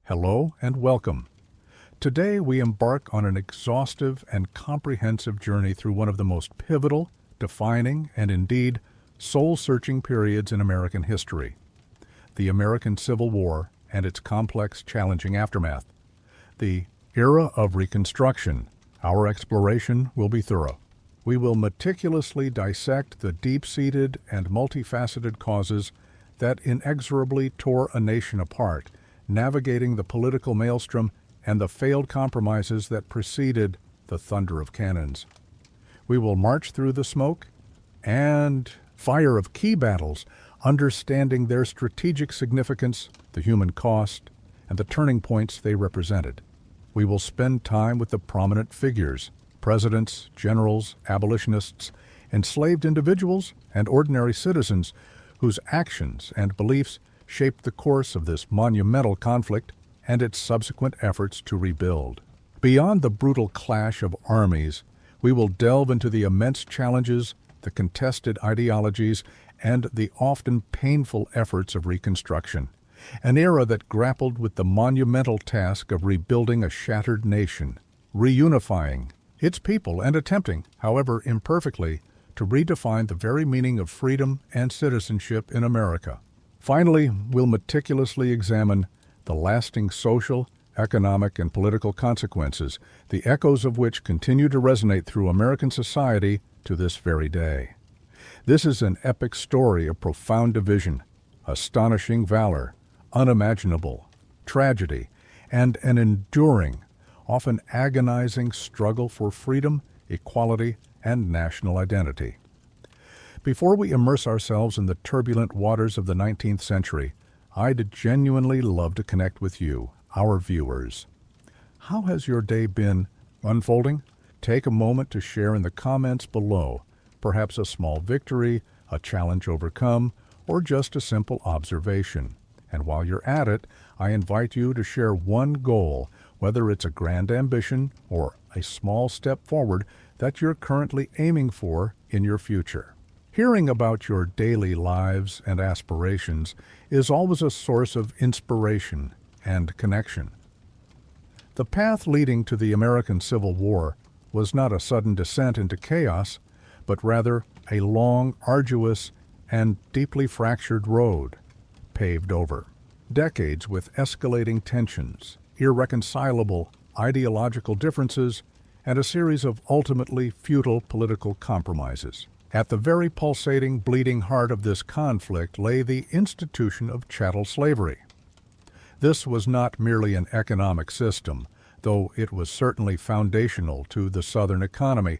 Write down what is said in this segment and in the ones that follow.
Hello and welcome. Today we embark on an exhaustive and comprehensive journey through one of the most pivotal, defining, and indeed soul-searching periods in American history, the American Civil War and its complex, challenging aftermath. The era of Reconstruction. Our exploration will be thorough. We will meticulously dissect the deep-seated and multifaceted causes that inexorably tore a nation apart, navigating the political maelstrom and the failed compromises that preceded the thunder of cannons. We will march through the smoke and fire of key battles, understanding their strategic significance, the human cost, and the turning points they represented. We will spend time with the prominent figures, presidents, generals, abolitionists, enslaved individuals, and ordinary citizens whose actions and beliefs shaped the course of this monumental conflict and its subsequent efforts to rebuild. Beyond the brutal clash of armies, we will delve into the immense challenges, the contested ideologies, and the often painful efforts of Reconstruction, an era that grappled with the monumental task of rebuilding a shattered nation, reunifying its people, and attempting, however imperfectly, to redefine the very meaning of freedom and citizenship in America. Finally, we'll meticulously examine the lasting social, economic, and political consequences, the echoes of which continue to resonate through American society to this very day. This is an epic story of profound division, astonishing valor, unimaginable tragedy, and an enduring, often agonizing struggle for freedom, equality, and national identity. Before we immerse ourselves in the turbulent waters of the 19th century, I'd genuinely love to connect with you, our viewers. How has your day been unfolding? Take a moment to share in the comments below, perhaps a small victory, a challenge overcome, or just a simple observation. And while you're at it, I invite you to share one goal, whether it's a grand ambition or a small step forward that you're currently aiming for in your future. Hearing about your daily lives and aspirations is always a source of inspiration and connection. The path leading to the American Civil War was not a sudden descent into chaos, but rather a long, arduous, and deeply fractured road, paved over decades with escalating tensions, irreconcilable ideological differences, and a series of ultimately futile political compromises. At the very pulsating, bleeding heart of this conflict lay the institution of chattel slavery. This was not merely an economic system, though it was certainly foundational to the Southern economy.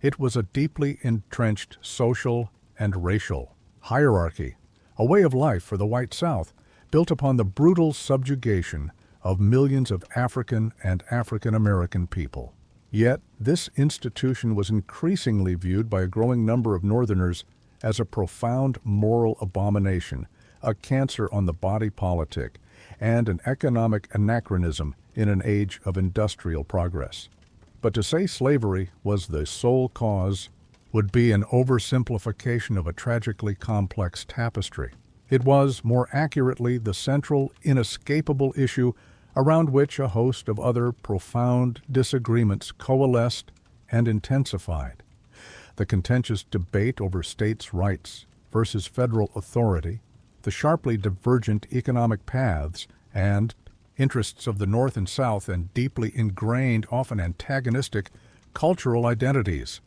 It was a deeply entrenched social and racial hierarchy, a way of life for the white South, built upon the brutal subjugation of millions of African and African American people. Yet, this institution was increasingly viewed by a growing number of Northerners as a profound moral abomination, a cancer on the body politic, and an economic anachronism in an age of industrial progress. But to say slavery was the sole cause would be an oversimplification of a tragically complex tapestry. It was, more accurately, the central, inescapable issue around which a host of other profound disagreements coalesced and intensified. The contentious debate over states' rights versus federal authority, the sharply divergent economic paths and interests of the North and South, and deeply ingrained, often antagonistic, cultural identities.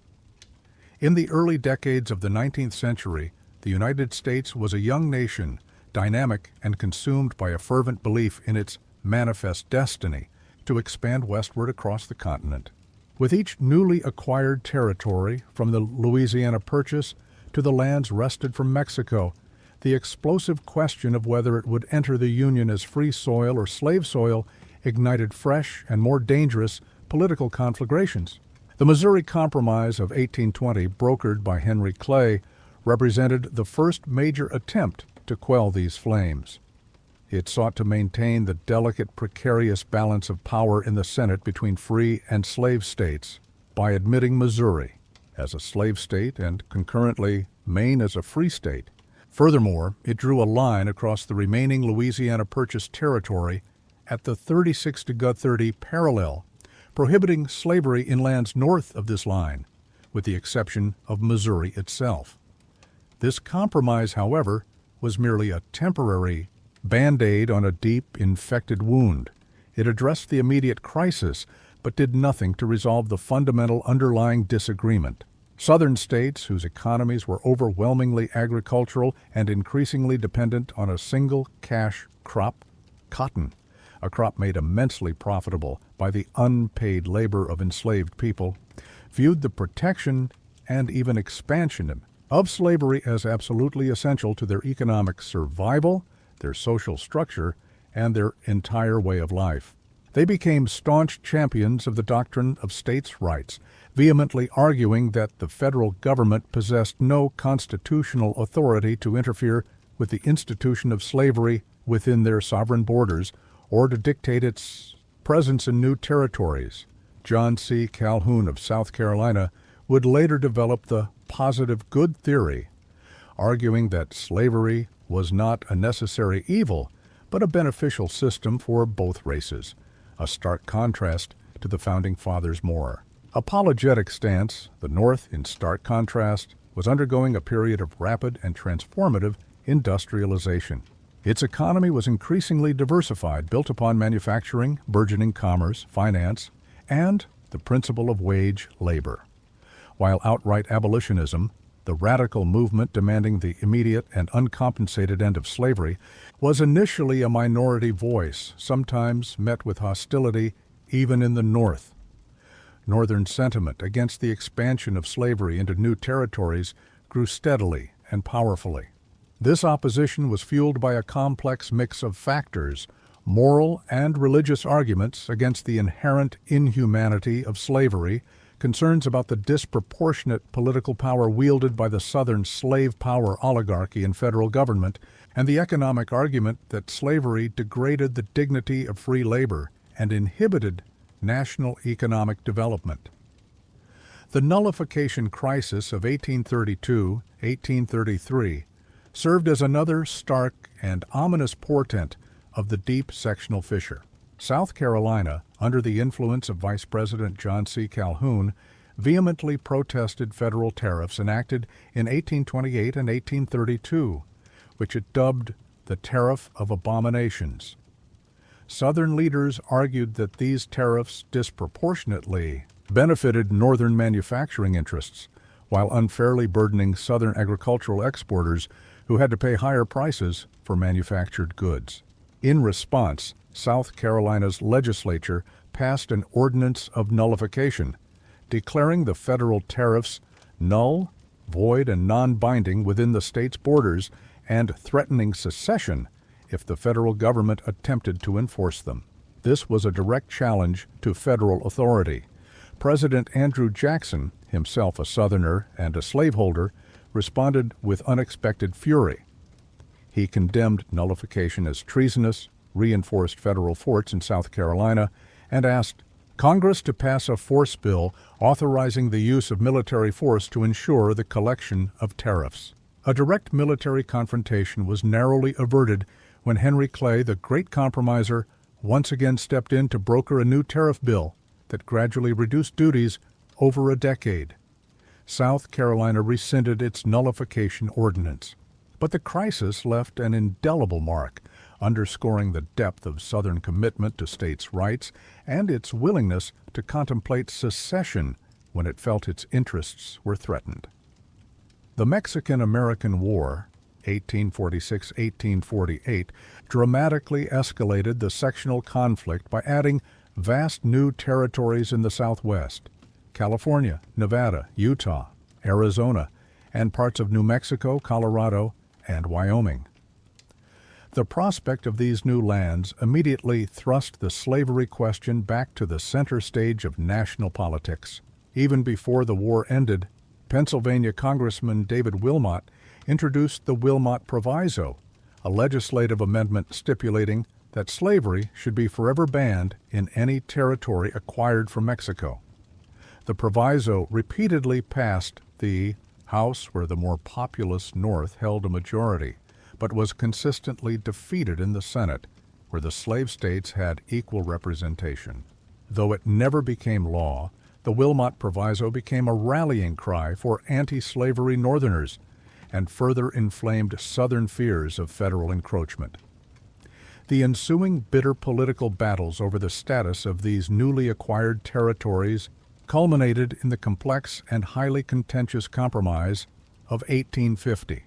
In the early decades of the 19th century, the United States was a young nation, dynamic and consumed by a fervent belief in its manifest destiny to expand westward across the continent. With each newly acquired territory, from the Louisiana Purchase to the lands wrested from Mexico, the explosive question of whether it would enter the Union as free soil or slave soil ignited fresh and more dangerous political conflagrations. The Missouri Compromise of 1820, brokered by Henry Clay, represented the first major attempt to quell these flames. It sought to maintain the delicate, precarious balance of power in the Senate between free and slave states by admitting Missouri as a slave state and, concurrently, Maine as a free state. Furthermore, it drew a line across the remaining Louisiana Purchase territory at the 36°30 parallel, prohibiting slavery in lands north of this line, with the exception of Missouri itself. This compromise, however, was merely a temporary Band-Aid on a deep, infected wound. It addressed the immediate crisis, but did nothing to resolve the fundamental underlying disagreement. Southern states, whose economies were overwhelmingly agricultural and increasingly dependent on a single cash crop, cotton, a crop made immensely profitable by the unpaid labor of enslaved people, viewed the protection and even expansion of slavery as absolutely essential to their economic survival, their social structure, and their entire way of life. They became staunch champions of the doctrine of states' rights, vehemently arguing that the federal government possessed no constitutional authority to interfere with the institution of slavery within their sovereign borders or to dictate its presence in new territories. John C. Calhoun of South Carolina would later develop the positive good theory, arguing that slavery was not a necessary evil, but a beneficial system for both races, a stark contrast to the Founding Fathers' more apologetic stance. The North, in stark contrast, was undergoing a period of rapid and transformative industrialization. Its economy was increasingly diversified, built upon manufacturing, burgeoning commerce, finance, and the principle of wage labor. While outright abolitionism, the radical movement demanding the immediate and uncompensated end of slavery, was initially a minority voice, sometimes met with hostility even in the North. Northern sentiment against the expansion of slavery into new territories grew steadily and powerfully. This opposition was fueled by a complex mix of factors, moral and religious arguments against the inherent inhumanity of slavery, concerns about the disproportionate political power wielded by the Southern slave power oligarchy and federal government, and the economic argument that slavery degraded the dignity of free labor and inhibited national economic development. The nullification crisis of 1832-1833 served as another stark and ominous portent of the deep sectional fissure. South Carolina, under the influence of Vice President John C. Calhoun, vehemently protested federal tariffs enacted in 1828 and 1832, which it dubbed the Tariff of Abominations. Southern leaders argued that these tariffs disproportionately benefited Northern manufacturing interests, while unfairly burdening Southern agricultural exporters who had to pay higher prices for manufactured goods. In response, South Carolina's legislature passed an ordinance of nullification, declaring the federal tariffs null, void, and non-binding within the state's borders and threatening secession if the federal government attempted to enforce them. This was a direct challenge to federal authority. President Andrew Jackson, himself a Southerner and a slaveholder, responded with unexpected fury. He condemned nullification as treasonous, reinforced federal forts in South Carolina, and asked Congress to pass a force bill authorizing the use of military force to ensure the collection of tariffs. A direct military confrontation was narrowly averted when Henry Clay, the great compromiser, once again stepped in to broker a new tariff bill that gradually reduced duties over a decade. South Carolina rescinded its nullification ordinance. But the crisis left an indelible mark, underscoring the depth of Southern commitment to states' rights and its willingness to contemplate secession when it felt its interests were threatened. The Mexican-American War, 1846-1848, dramatically escalated the sectional conflict by adding vast new territories in the Southwest: California, Nevada, Utah, Arizona, and parts of New Mexico, Colorado, and Wyoming. The prospect of these new lands immediately thrust the slavery question back to the center stage of national politics. Even before the war ended, Pennsylvania Congressman David Wilmot introduced the Wilmot Proviso, a legislative amendment stipulating that slavery should be forever banned in any territory acquired from Mexico. The proviso repeatedly passed the House where the more populous North held a majority, but was consistently defeated in the Senate, where the slave states had equal representation. Though it never became law, the Wilmot Proviso became a rallying cry for anti-slavery Northerners and further inflamed Southern fears of federal encroachment. The ensuing bitter political battles over the status of these newly acquired territories culminated in the complex and highly contentious Compromise of 1850.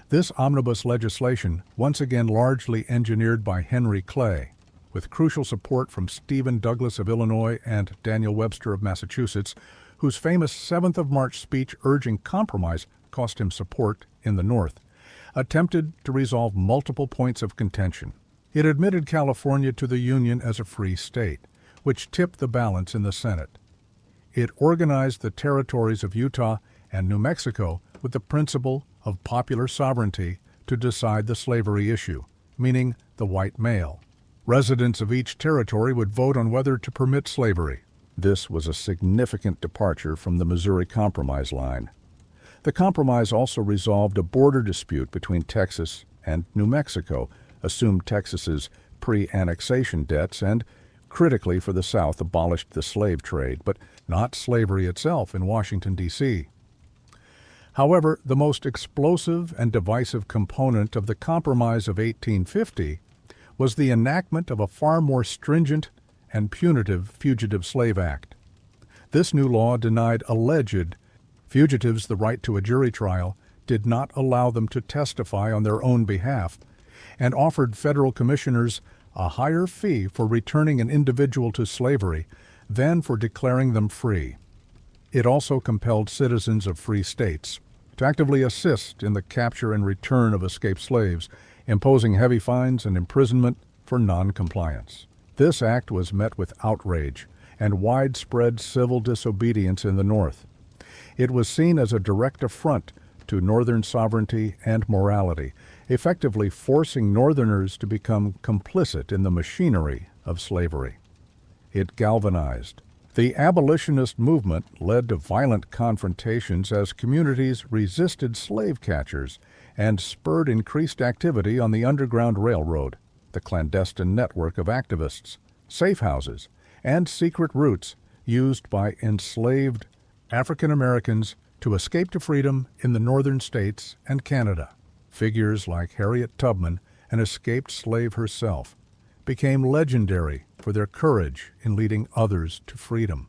This omnibus legislation, once again largely engineered by Henry Clay, with crucial support from Stephen Douglas of Illinois and Daniel Webster of Massachusetts, whose famous 7th of March speech urging compromise cost him support in the North, attempted to resolve multiple points of contention. It admitted California to the Union as a free state, which tipped the balance in the Senate. It organized the territories of Utah and New Mexico with the principle of popular sovereignty to decide the slavery issue, meaning the white male. Residents of each territory would vote on whether to permit slavery. This was a significant departure from the Missouri Compromise line. The compromise also resolved a border dispute between Texas and New Mexico, assumed Texas's pre-annexation debts, and, critically for the South, abolished the slave trade, but not slavery itself in Washington, D.C. However, the most explosive and divisive component of the Compromise of 1850 was the enactment of a far more stringent and punitive Fugitive Slave Act. This new law denied alleged fugitives the right to a jury trial, did not allow them to testify on their own behalf, and offered federal commissioners a higher fee for returning an individual to slavery than for declaring them free. It also compelled citizens of free states to actively assist in the capture and return of escaped slaves, imposing heavy fines and imprisonment for non-compliance. This act was met with outrage and widespread civil disobedience in the North. It was seen as a direct affront to Northern sovereignty and morality, effectively forcing Northerners to become complicit in the machinery of slavery. It galvanized. The abolitionist movement led to violent confrontations as communities resisted slave catchers and spurred increased activity on the Underground Railroad, the clandestine network of activists, safe houses, and secret routes used by enslaved African Americans to escape to freedom in the northern states and Canada. Figures like Harriet Tubman, an escaped slave herself, became legendary for their courage in leading others to freedom.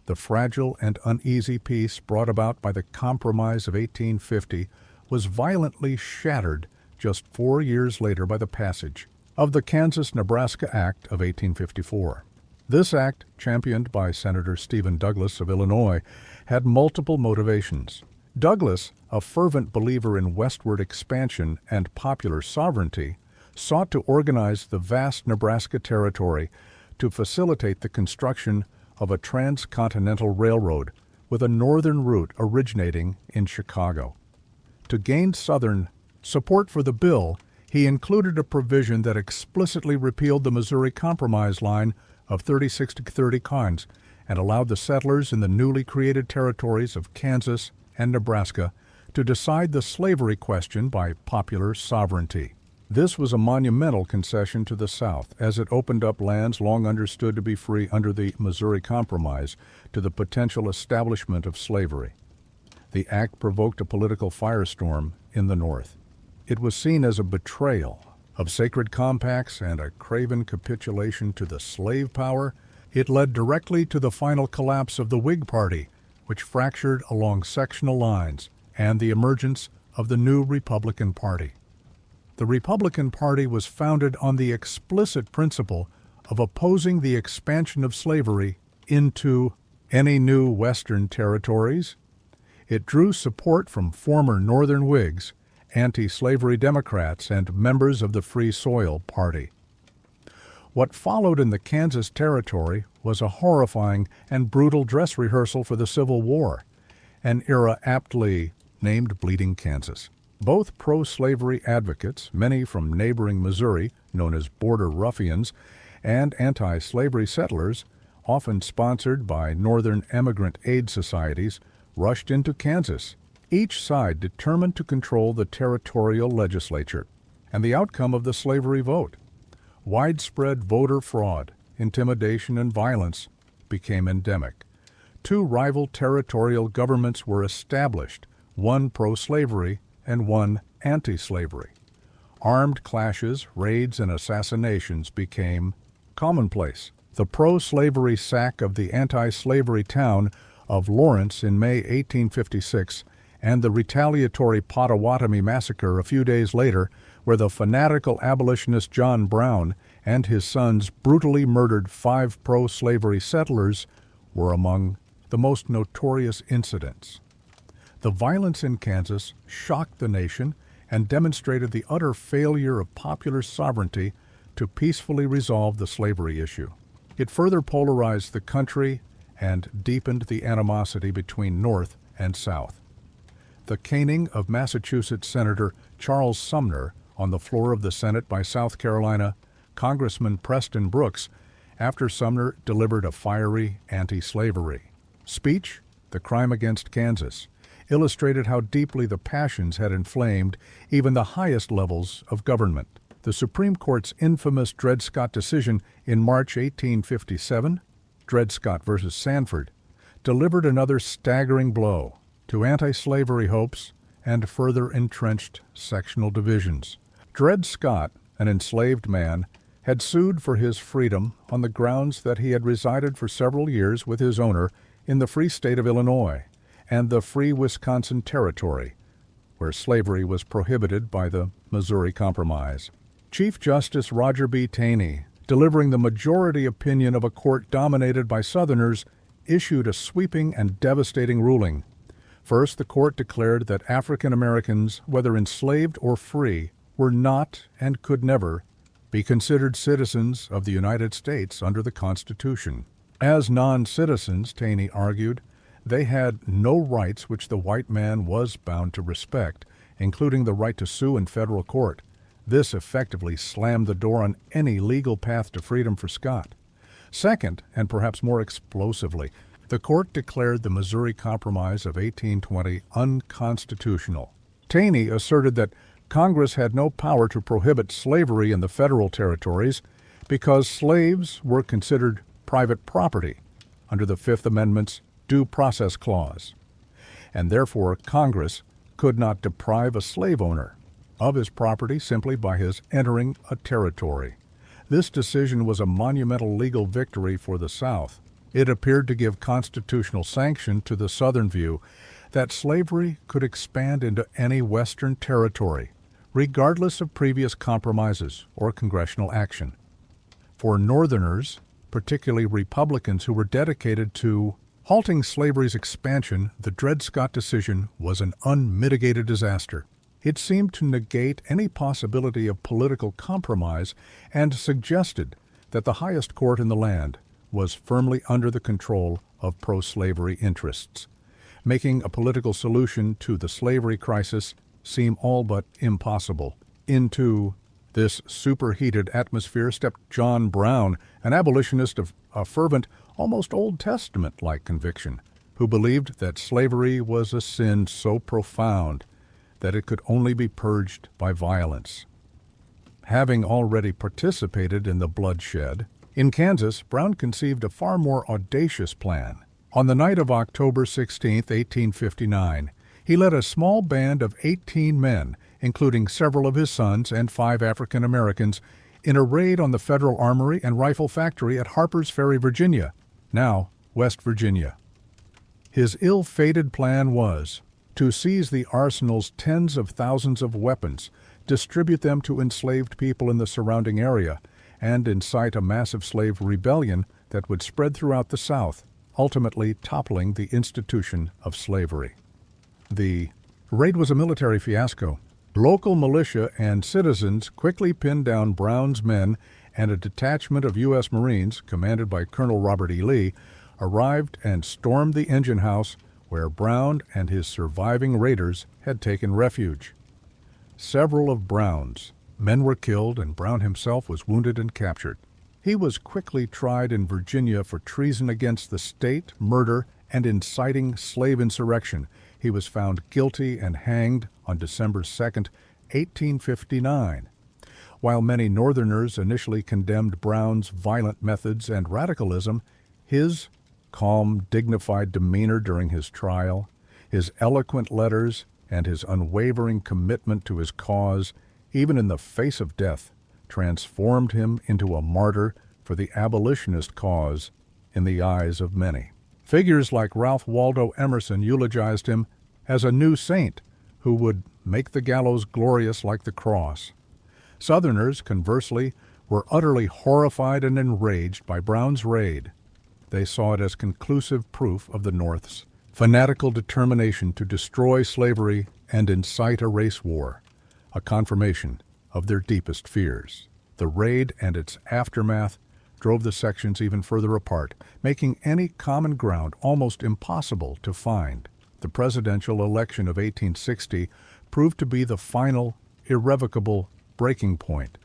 The fragile and uneasy peace brought about by the Compromise of 1850 was violently shattered just 4 years later by the passage of the Kansas-Nebraska Act of 1854. This act, championed by Senator Stephen Douglas of Illinois, had multiple motivations. Douglas, a fervent believer in westward expansion and popular sovereignty, sought to organize the vast Nebraska territory to facilitate the construction of a transcontinental railroad with a northern route originating in Chicago. To gain Southern support for the bill, he included a provision that explicitly repealed the Missouri Compromise line of 30/60 cons and allowed the settlers in the newly created territories of Kansas and Nebraska to decide the slavery question by popular sovereignty. This was a monumental concession to the South, as it opened up lands long understood to be free under the Missouri Compromise to the potential establishment of slavery. The act provoked a political firestorm in the North. It was seen as a betrayal of sacred compacts and a craven capitulation to the slave power. It led directly to the final collapse of the Whig Party, which fractured along sectional lines, and the emergence of the new Republican Party. The Republican Party was founded on the explicit principle of opposing the expansion of slavery into any new Western territories. It drew support from former Northern Whigs, anti-slavery Democrats, and members of the Free Soil Party. What followed in the Kansas Territory was a horrifying and brutal dress rehearsal for the Civil War, an era aptly named Bleeding Kansas. Both pro-slavery advocates, many from neighboring Missouri, known as border ruffians, and anti-slavery settlers, often sponsored by Northern immigrant aid societies, rushed into Kansas, each side determined to control the territorial legislature. and the outcome of the slavery vote. Widespread voter fraud, intimidation, and violence became endemic. Two rival territorial governments were established, one pro-slavery and one anti-slavery. Armed clashes, raids, and assassinations became commonplace. The pro-slavery sack of the anti-slavery town of Lawrence in May 1856 and the retaliatory Pottawatomie massacre a few days later, where the fanatical abolitionist John Brown and his sons brutally murdered 5 pro-slavery settlers, were among the most notorious incidents. The violence in Kansas shocked the nation and demonstrated the utter failure of popular sovereignty to peacefully resolve the slavery issue. It further polarized the country and deepened the animosity between North and South. The caning of Massachusetts Senator Charles Sumner on the floor of the Senate by South Carolina Congressman Preston Brooks after Sumner delivered a fiery anti-slavery speech, The Crime Against Kansas, illustrated how deeply the passions had inflamed even the highest levels of government. The Supreme Court's infamous Dred Scott decision in March 1857, Dred Scott v. Sanford, delivered another staggering blow to anti-slavery hopes and further entrenched sectional divisions. Dred Scott, an enslaved man, had sued for his freedom on the grounds that he had resided for several years with his owner in the free state of Illinois and the free Wisconsin Territory, where slavery was prohibited by the Missouri Compromise. Chief Justice Roger B. Taney, delivering the majority opinion of a court dominated by Southerners, issued a sweeping and devastating ruling. First, the court declared that African Americans, whether enslaved or free, were not and could never be considered citizens of the United States under the Constitution. As non-citizens, Taney argued, they had no rights which the white man was bound to respect, including the right to sue in federal court. This effectively slammed the door on any legal path to freedom for Scott. Second, and perhaps more explosively, the court declared the Missouri Compromise of 1820 unconstitutional. Taney asserted that Congress had no power to prohibit slavery in the federal territories because slaves were considered private property under the Fifth Amendment's Due Process Clause, and therefore Congress could not deprive a slave owner of his property simply by his entering a territory. This decision was a monumental legal victory for the South. It appeared to give constitutional sanction to the Southern view that slavery could expand into any Western territory, regardless of previous compromises or congressional action. For Northerners, particularly Republicans who were dedicated to halting slavery's expansion, the Dred Scott decision was an unmitigated disaster. It seemed to negate any possibility of political compromise and suggested that the highest court in the land was firmly under the control of pro-slavery interests, making a political solution to the slavery crisis seem all but impossible. Into this superheated atmosphere stepped John Brown, an abolitionist of a fervent, almost Old Testament-like conviction, who believed that slavery was a sin so profound that it could only be purged by violence. Having already participated in the bloodshed, in Kansas, Brown conceived a far more audacious plan. On the night of October 16, 1859, he led a small band of 18 men, including several of his sons and 5 African Americans, in a raid on the Federal Armory and Rifle Factory at Harper's Ferry, Virginia, now West Virginia. His ill-fated plan was to seize the arsenal's tens of thousands of weapons, distribute them to enslaved people in the surrounding area, and incite a massive slave rebellion that would spread throughout the South, ultimately toppling the institution of slavery. The raid was a military fiasco. Local militia and citizens quickly pinned down Brown's men, and a detachment of U.S. Marines, commanded by Colonel Robert E. Lee, arrived and stormed the engine house where Brown and his surviving raiders had taken refuge. Several of Brown's men were killed, and Brown himself was wounded and captured. He was quickly tried in Virginia for treason against the state, murder, and inciting slave insurrection. He was found guilty and hanged on December 2, 1859. While many Northerners initially condemned Brown's violent methods and radicalism, his calm, dignified demeanor during his trial, his eloquent letters, and his unwavering commitment to his cause, even in the face of death, transformed him into a martyr for the abolitionist cause in the eyes of many. Figures like Ralph Waldo Emerson eulogized him as a new saint who would make the gallows glorious like the cross. Southerners, conversely, were utterly horrified and enraged by Brown's raid. They saw it as conclusive proof of the North's fanatical determination to destroy slavery and incite a race war, a confirmation of their deepest fears. The raid and its aftermath drove the sections even further apart, making any common ground almost impossible to find. The presidential election of 1860 proved to be the final, irrevocable breaking point.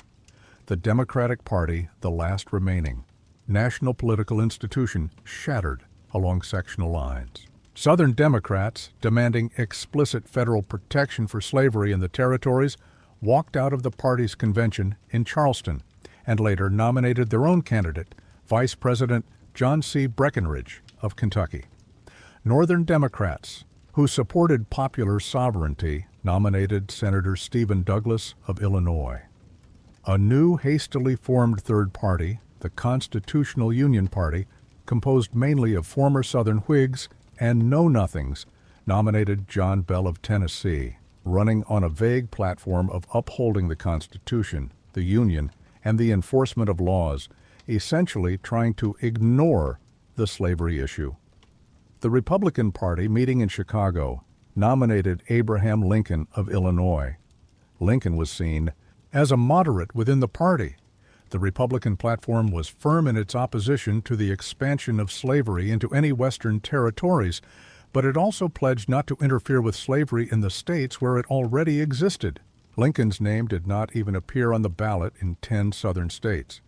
The Democratic Party, the last remaining national political institution, shattered along sectional lines. Southern Democrats, demanding explicit federal protection for slavery in the territories, walked out of the party's convention in Charleston and later nominated their own candidate, Vice President John C. Breckinridge of Kentucky. Northern Democrats, who supported popular sovereignty, nominated Senator Stephen Douglas of Illinois. A new, hastily formed third party, the Constitutional Union Party, composed mainly of former Southern Whigs and Know-Nothings, nominated John Bell of Tennessee, running on a vague platform of upholding the Constitution, the Union, and the enforcement of laws, essentially trying to ignore the slavery issue. The Republican Party, meeting in Chicago, nominated Abraham Lincoln of Illinois. Lincoln was seen as a moderate within the party. The Republican platform was firm in its opposition to the expansion of slavery into any Western territories, but it also pledged not to interfere with slavery in the states where it already existed. Lincoln's name did not even appear on the ballot in 10 Southern states.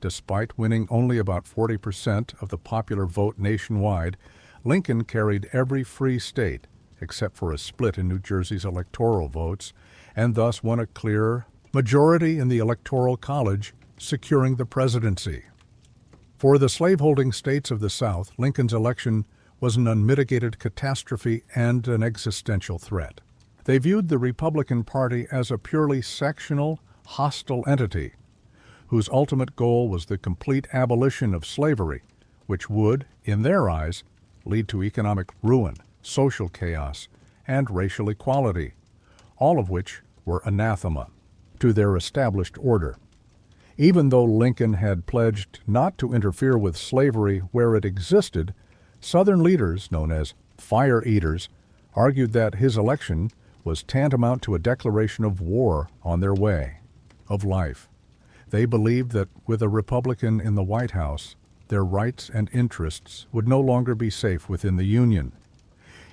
Despite winning only about 40% of the popular vote nationwide, Lincoln carried every free state, except for a split in New Jersey's electoral votes, and thus won a clear majority in the Electoral College, securing the presidency. For the slaveholding states of the South, Lincoln's election was an unmitigated catastrophe and an existential threat. They viewed the Republican Party as a purely sectional, hostile entity, whose ultimate goal was the complete abolition of slavery, which would, in their eyes, lead to economic ruin, social chaos, and racial equality, all of which were anathema to their established order. Even though Lincoln had pledged not to interfere with slavery where it existed, Southern leaders, known as fire eaters, argued that his election was tantamount to a declaration of war on their way of life. They believed that with a Republican in the White House, their rights and interests would no longer be safe within the Union.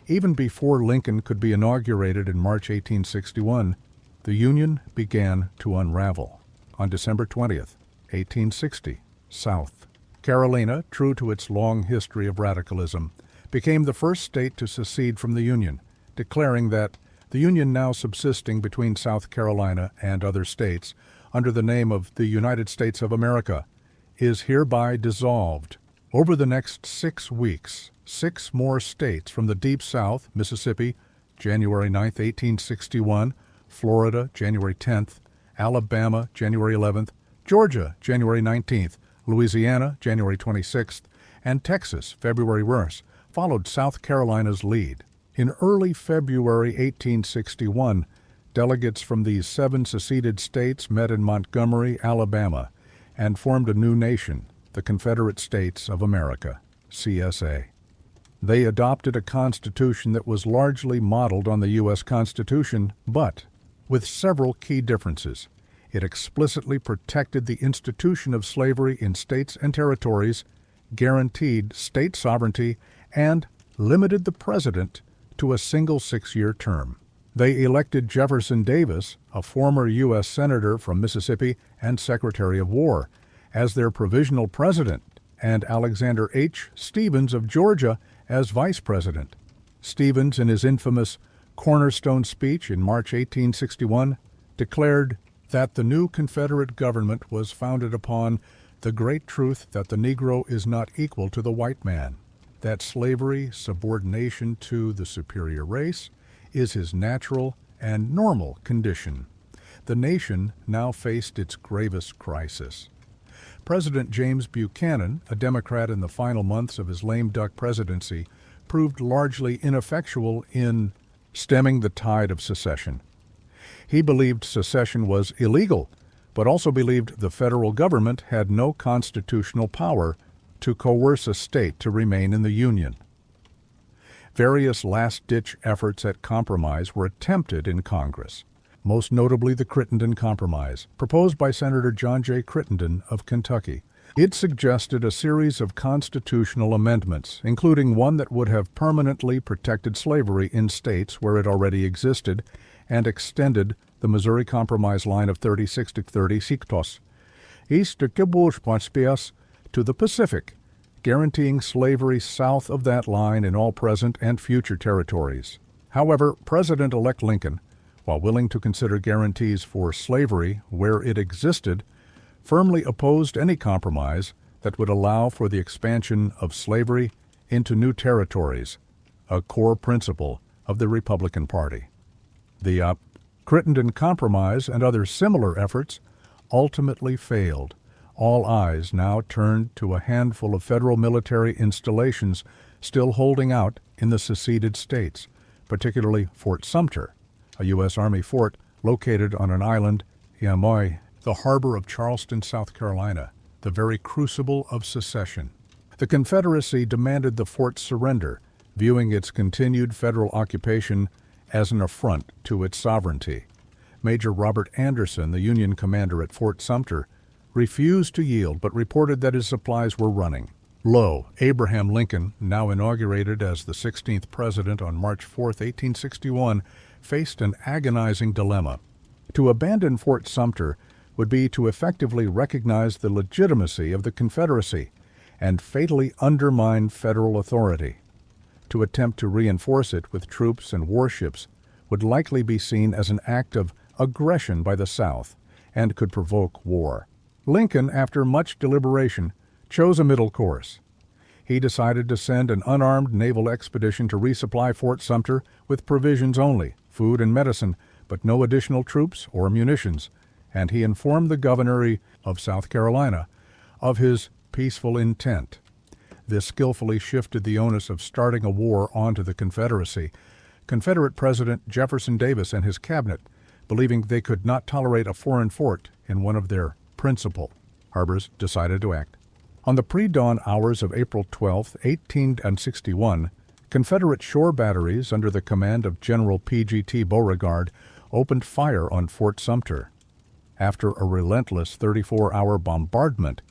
Even before Lincoln could be inaugurated in March 1861, the Union began to unravel. On December 20th, 1860, South Carolina, true to its long history of radicalism, became the first state to secede from the Union, declaring that the Union now subsisting between South Carolina and other states under the name of the United States of America is hereby dissolved. Over the next 6 weeks, 6 more states from the Deep South, Mississippi, January 9, 1861, Florida, January 10th, Alabama, January 11th, Georgia, January 19th, Louisiana, January 26th, and Texas, February 1st, followed South Carolina's lead. In early February 1861, delegates from these 7 seceded states met in Montgomery, Alabama, and formed a new nation, the Confederate States of America, CSA. They adopted a constitution that was largely modeled on the U.S. Constitution, but with several key differences. It explicitly protected the institution of slavery in states and territories, guaranteed state sovereignty, and limited the president to a single 6-year term. They elected Jefferson Davis, a former U.S. Senator from Mississippi and Secretary of War, as their provisional president, and Alexander H. Stephens of Georgia as vice president. Stephens, in his infamous Cornerstone speech in March 1861, declared, that the new Confederate government was founded upon the great truth that the Negro is not equal to the white man, that slavery, subordination to the superior race, is his natural and normal condition. The nation now faced its gravest crisis. President James Buchanan, a Democrat in the final months of his lame duck presidency, proved largely ineffectual in stemming the tide of secession. He believed secession was illegal, but also believed the federal government had no constitutional power to coerce a state to remain in the Union. Various last-ditch efforts at compromise were attempted in Congress, most notably the Crittenden Compromise, proposed by Senator John J. Crittenden of Kentucky. It suggested a series of constitutional amendments, including one that would have permanently protected slavery in states where it already existed and extended the Missouri Compromise line of 30 sictos, east to the Pacific, guaranteeing slavery south of that line in all present and future territories. However, President-elect Lincoln, while willing to consider guarantees for slavery where it existed, firmly opposed any compromise that would allow for the expansion of slavery into new territories, a core principle of the Republican Party. The Crittenden Compromise and other similar efforts ultimately failed. All eyes now turned to a handful of federal military installations still holding out in the seceded states, particularly Fort Sumter, a U.S. Army fort located on an island, Yamoy, the harbor of Charleston, South Carolina, the very crucible of secession. The Confederacy demanded the fort's surrender, viewing its continued federal occupation as an affront to its sovereignty. Major Robert Anderson, the Union commander at Fort Sumter, refused to yield but reported that his supplies were running low. Abraham Lincoln, now inaugurated as the 16th president on March 4, 1861, faced an agonizing dilemma. To abandon Fort Sumter would be to effectively recognize the legitimacy of the Confederacy and fatally undermine federal authority. To attempt to reinforce it with troops and warships would likely be seen as an act of aggression by the South and could provoke war. Lincoln, after much deliberation, chose a middle course. He decided to send an unarmed naval expedition to resupply Fort Sumter with provisions only, food and medicine, but no additional troops or munitions, and he informed the governor of South Carolina of his peaceful intent. This skillfully shifted the onus of starting a war onto the Confederacy. Confederate President Jefferson Davis and his cabinet, believing they could not tolerate a foreign fort in one of their principal harbors, decided to act. On the pre-dawn hours of April 12, 1861, Confederate shore batteries under the command of General P.G.T. Beauregard opened fire on Fort Sumter. After a relentless 34-hour bombardment,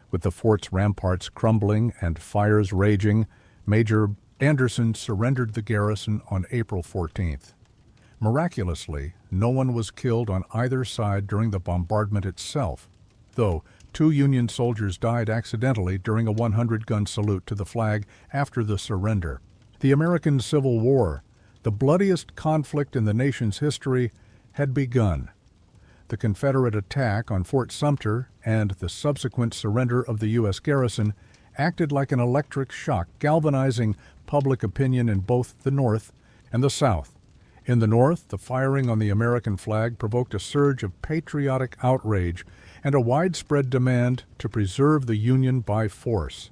with the fort's ramparts crumbling and fires raging, Major Anderson surrendered the garrison on April 14th. Miraculously, no one was killed on either side during the bombardment itself, though 2 Union soldiers died accidentally during a 100-gun salute to the flag after the surrender. The American Civil War, the bloodiest conflict in the nation's history, had begun. The Confederate attack on Fort Sumter and the subsequent surrender of the U.S. garrison acted like an electric shock, galvanizing public opinion in both the North and the South. In the North, the firing on the American flag provoked a surge of patriotic outrage and a widespread demand to preserve the Union by force.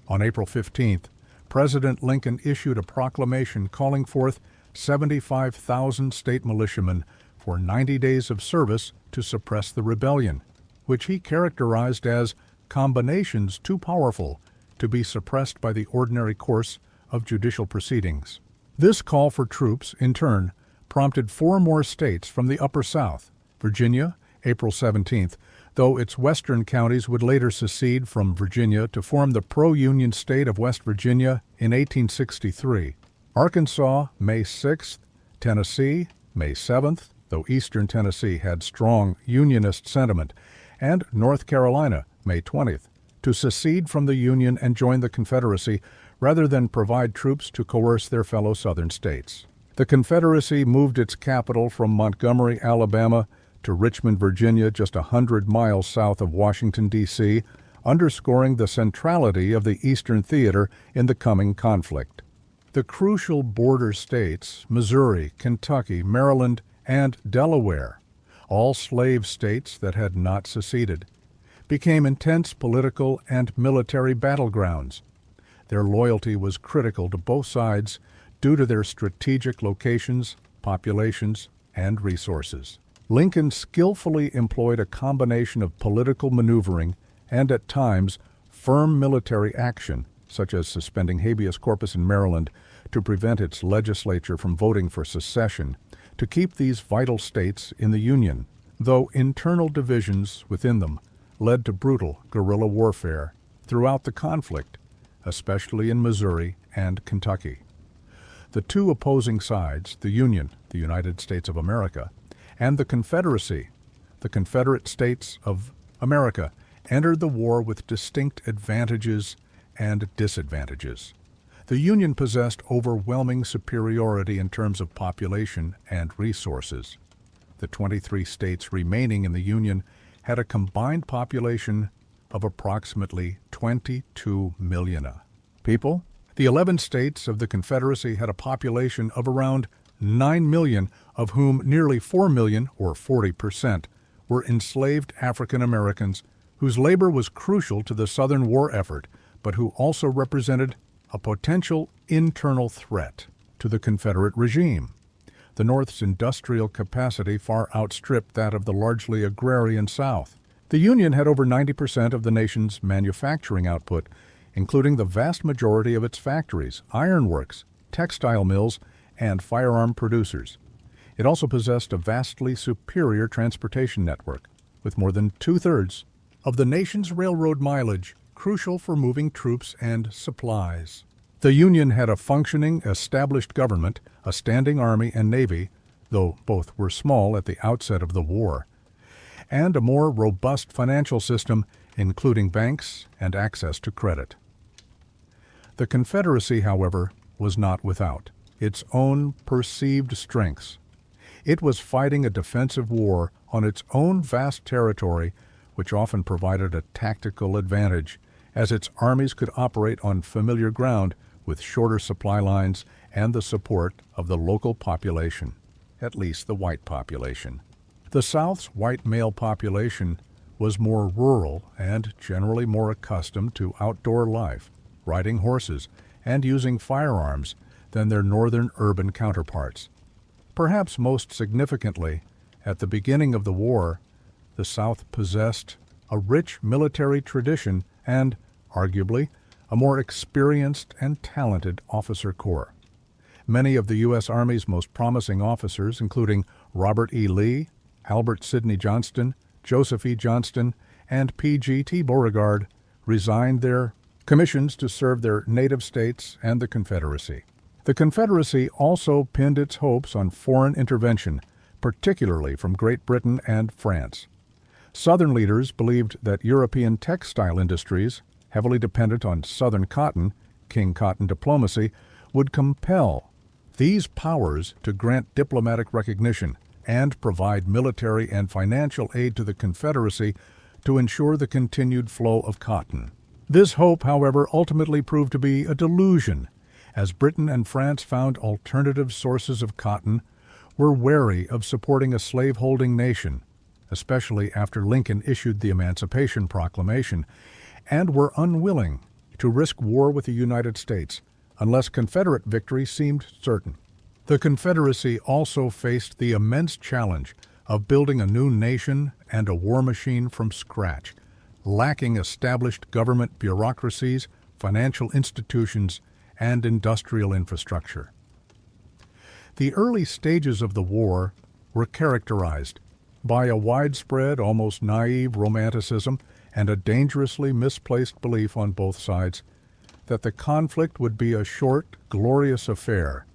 On April 15th, President Lincoln issued a proclamation calling forth 75,000 state militiamen for 90 days of service to suppress the rebellion, which he characterized as combinations too powerful to be suppressed by the ordinary course of judicial proceedings. This call for troops, in turn, prompted 4 more states from the Upper South, Virginia, April 17th, though its western counties would later secede from Virginia to form the pro-Union state of West Virginia in 1863. Arkansas, May 6th, Tennessee, May 7th, though eastern Tennessee had strong Unionist sentiment, and North Carolina, May 20th, to secede from the Union and join the Confederacy rather than provide troops to coerce their fellow Southern states. The Confederacy moved its capital from Montgomery, Alabama, to Richmond, Virginia, just 100 miles south of Washington, D.C., underscoring the centrality of the Eastern Theater in the coming conflict. The crucial border states, Missouri, Kentucky, Maryland, and Delaware, all slave states that had not seceded, became intense political and military battlegrounds. Their loyalty was critical to both sides due to their strategic locations, populations, and resources. Lincoln skillfully employed a combination of political maneuvering and, at times, firm military action, such as suspending habeas corpus in Maryland to prevent its legislature from voting for secession, to keep these vital states in the Union, though internal divisions within them led to brutal guerrilla warfare throughout the conflict, especially in Missouri and Kentucky. The two opposing sides, the Union, the United States of America, and the Confederacy, the Confederate States of America, entered the war with distinct advantages and disadvantages. The Union possessed overwhelming superiority in terms of population and resources. The 23 states remaining in the Union had a combined population of approximately 22 million people. The 11 states of the Confederacy had a population of around 9 million, of whom nearly 4 million, or 40%, were enslaved African Americans whose labor was crucial to the Southern war effort, but who also represented a potential internal threat to the Confederate regime. The North's industrial capacity far outstripped that of the largely agrarian South. The Union had over 90% of the nation's manufacturing output, including the vast majority of its factories, ironworks, textile mills, and firearm producers. It also possessed a vastly superior transportation network, with more than two-thirds of the nation's railroad mileage crucial for moving troops and supplies. The Union had a functioning, established government, a standing army and navy, though both were small at the outset of the war, and a more robust financial system, including banks and access to credit. The Confederacy, however, was not without its own perceived strengths. It was fighting a defensive war on its own vast territory, which often provided a tactical advantage, as its armies could operate on familiar ground with shorter supply lines and the support of the local population, at least the white population. The South's white male population was more rural and generally more accustomed to outdoor life, riding horses, and using firearms than their northern urban counterparts. Perhaps most significantly, at the beginning of the war, the South possessed a rich military tradition and, arguably, a more experienced and talented officer corps. Many of the U.S. Army's most promising officers, including Robert E. Lee, Albert Sidney Johnston, Joseph E. Johnston, and P.G.T. Beauregard, resigned their commissions to serve their native states and the Confederacy. The Confederacy also pinned its hopes on foreign intervention, particularly from Great Britain and France. Southern leaders believed that European textile industries, heavily dependent on Southern cotton, King Cotton diplomacy, would compel these powers to grant diplomatic recognition and provide military and financial aid to the Confederacy to ensure the continued flow of cotton. This hope, however, ultimately proved to be a delusion, as Britain and France found alternative sources of cotton, were wary of supporting a slaveholding nation, especially after Lincoln issued the Emancipation Proclamation, and were unwilling to risk war with the United States unless Confederate victory seemed certain. The Confederacy also faced the immense challenge of building a new nation and a war machine from scratch, lacking established government bureaucracies, financial institutions, and industrial infrastructure. The early stages of the war were characterized by a widespread, almost naive romanticism and a dangerously misplaced belief on both sides that the conflict would be a short, glorious affair,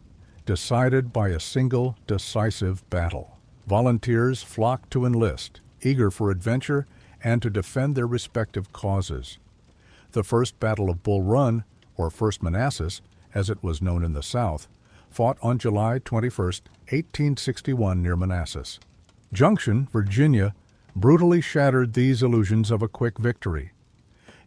decided by a single, decisive battle. Volunteers flocked to enlist, eager for adventure and to defend their respective causes. The First Battle of Bull Run, or First Manassas, as it was known in the South, fought on July 21, 1861 near Manassas. Junction, Virginia, brutally shattered these illusions of a quick victory.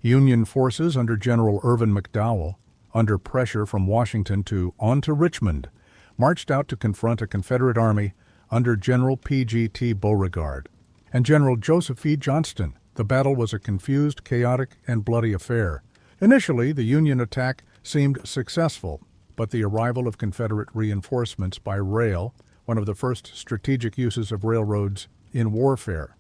Union forces under General Irvin McDowell, under pressure from Washington on to Richmond, marched out to confront a Confederate army under General P.G.T. Beauregard and General Joseph E. Johnston. The battle was a confused, chaotic, and bloody affair. Initially, the Union attack seemed successful, but the arrival of Confederate reinforcements by rail, one of the first strategic uses of railroads in warfare,